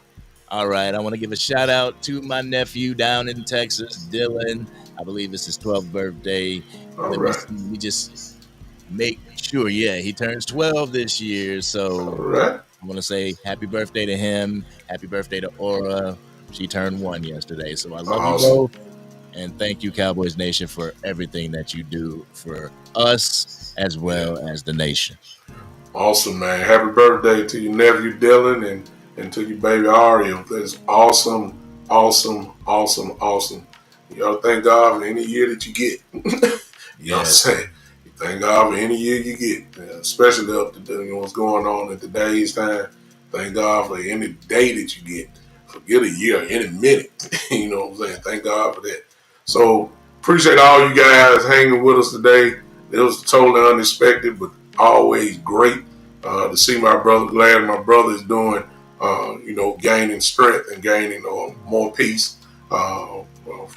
All right, I want to give a shout out to my nephew down in Texas, Dylan. I believe it's his 12th birthday.
All
Let me
right.
see, let me just make sure. Yeah, he turns 12 this year.
All
So
right.
I want to say happy birthday to him. Happy birthday to Aura. She turned 1 yesterday. So I love you
Awesome.
both. And thank you, Cowboys Nation, for everything that you do for us as well as the nation.
Awesome, man. Happy birthday to your nephew Dylan and to your baby Aria. That's awesome, awesome, awesome, awesome. You know, thank God for any year that you get. You know what I'm saying? You thank God for any year you get, especially up to what's going on in today's time. Thank God for any day that you get. Forget a year, any minute. You know what I'm saying? Thank God for that. So appreciate all you guys hanging with us today. It was totally unexpected, but always great to see my brother. Glad my brother is doing, gaining strength and gaining more peace.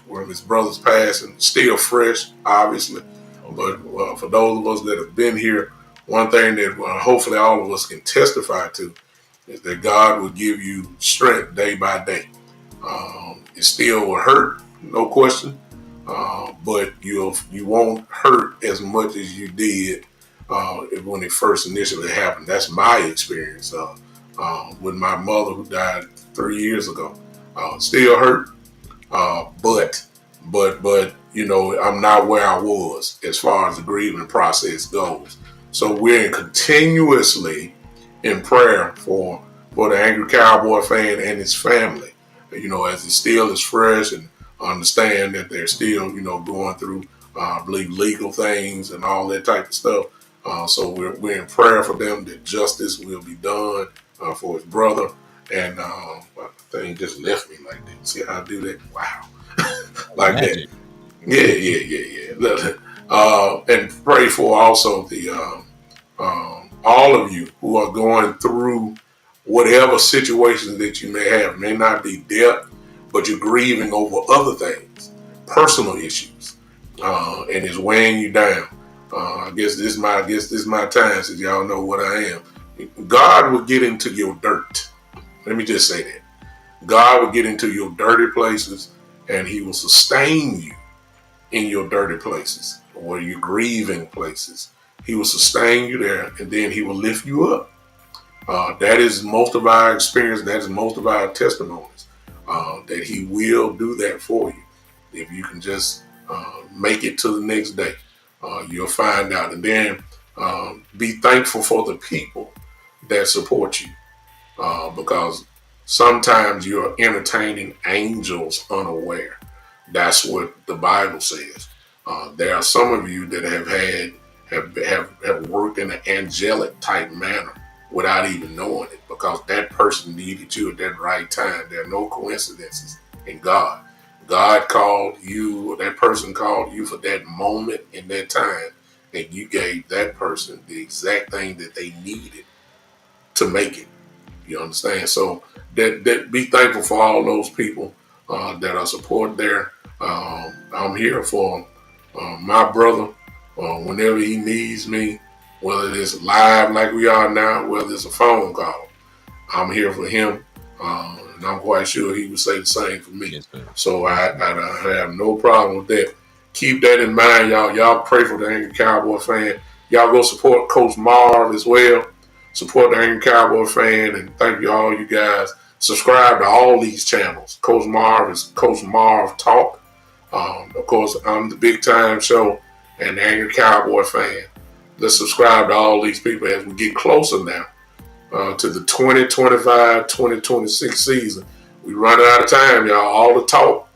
When his brother's passing, still fresh, obviously. But for those of us that have been here, one thing that hopefully all of us can testify to is that God will give you strength day by day. It still will hurt, no question, but you won't hurt as much as you did when it first initially happened. That's my experience with my mother who died 3 years ago. Still hurt, but I'm not where I was as far as the grieving process goes. So we're continuously in prayer for the angry cowboy fan and his family. As he still is fresh and understand that they're still going through I believe legal things and all that type of stuff. So we're in prayer for them that justice will be done for his brother. And the thing just left me like that. See how I do that? Wow. Like
Magic.
that. Yeah. And pray for also the all of you who are going through whatever situations that you may have. It may not be death, but you're grieving over other things, personal issues, and it's weighing you down. I guess this is my time, since y'all know what I am. God will get into your dirt. Let me just say that. God will get into your dirty places, and He will sustain you in your dirty places or your grieving places. He will sustain you there, and then He will lift you up. That is most of our experience. That is most of our testimonies. That He will do that for you if you can just make it to the next day. You'll find out, and then be thankful for the people that support you, because sometimes you're entertaining angels unaware. That's what the Bible says. There are some of you that have worked in an angelic type manner without even knowing it, because that person needed you at that right time. There are no coincidences in God. God called you, or that person called you for that moment in that time, and you gave that person the exact thing that they needed to make it. You understand? So that be thankful for all those people that are support there. I'm here for my brother whenever he needs me, whether it's live like we are now, whether it's a phone call. I'm here for him, and I'm quite sure he would say the same for me.
Yes,
So I have no problem with that. Keep that in mind, y'all. Y'all pray for the Angry Cowboy fan. Y'all go support Coach Marv as well. Support the Angry Cowboy fan, and thank you all you guys. Subscribe to all these channels. Coach Marv is Coach Marv Talk. Of course, I'm the Big Time Show and the Angry Cowboy fan. Let's subscribe to all these people as we get closer now to the 2025-2026 season. We running out of time, y'all. All the talk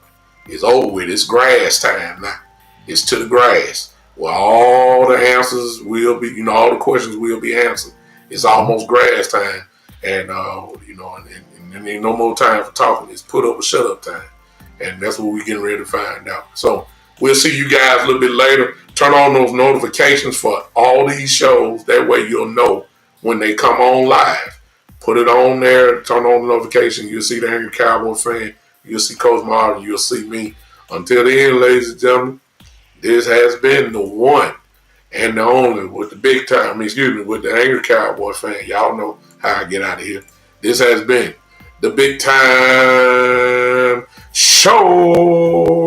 is over with. It's grass time now. It's to the grass. Well, all the answers will be, all the questions will be answered. It's almost grass time. And, and ain't no more time for talking. It's put up or shut up time. And that's what we're getting ready to find out. So we'll see you guys a little bit later. Turn on those notifications for all these shows. That way you'll know when they come on live. Put it on there. Turn on the notification. You'll see the Angry Cowboy fan. You'll see Coach Martin. You'll see me. Until the end, ladies and gentlemen, this has been the one and the only with the with the Angry Cowboy fan. Y'all know how I get out of here. This has been the Big Time Show.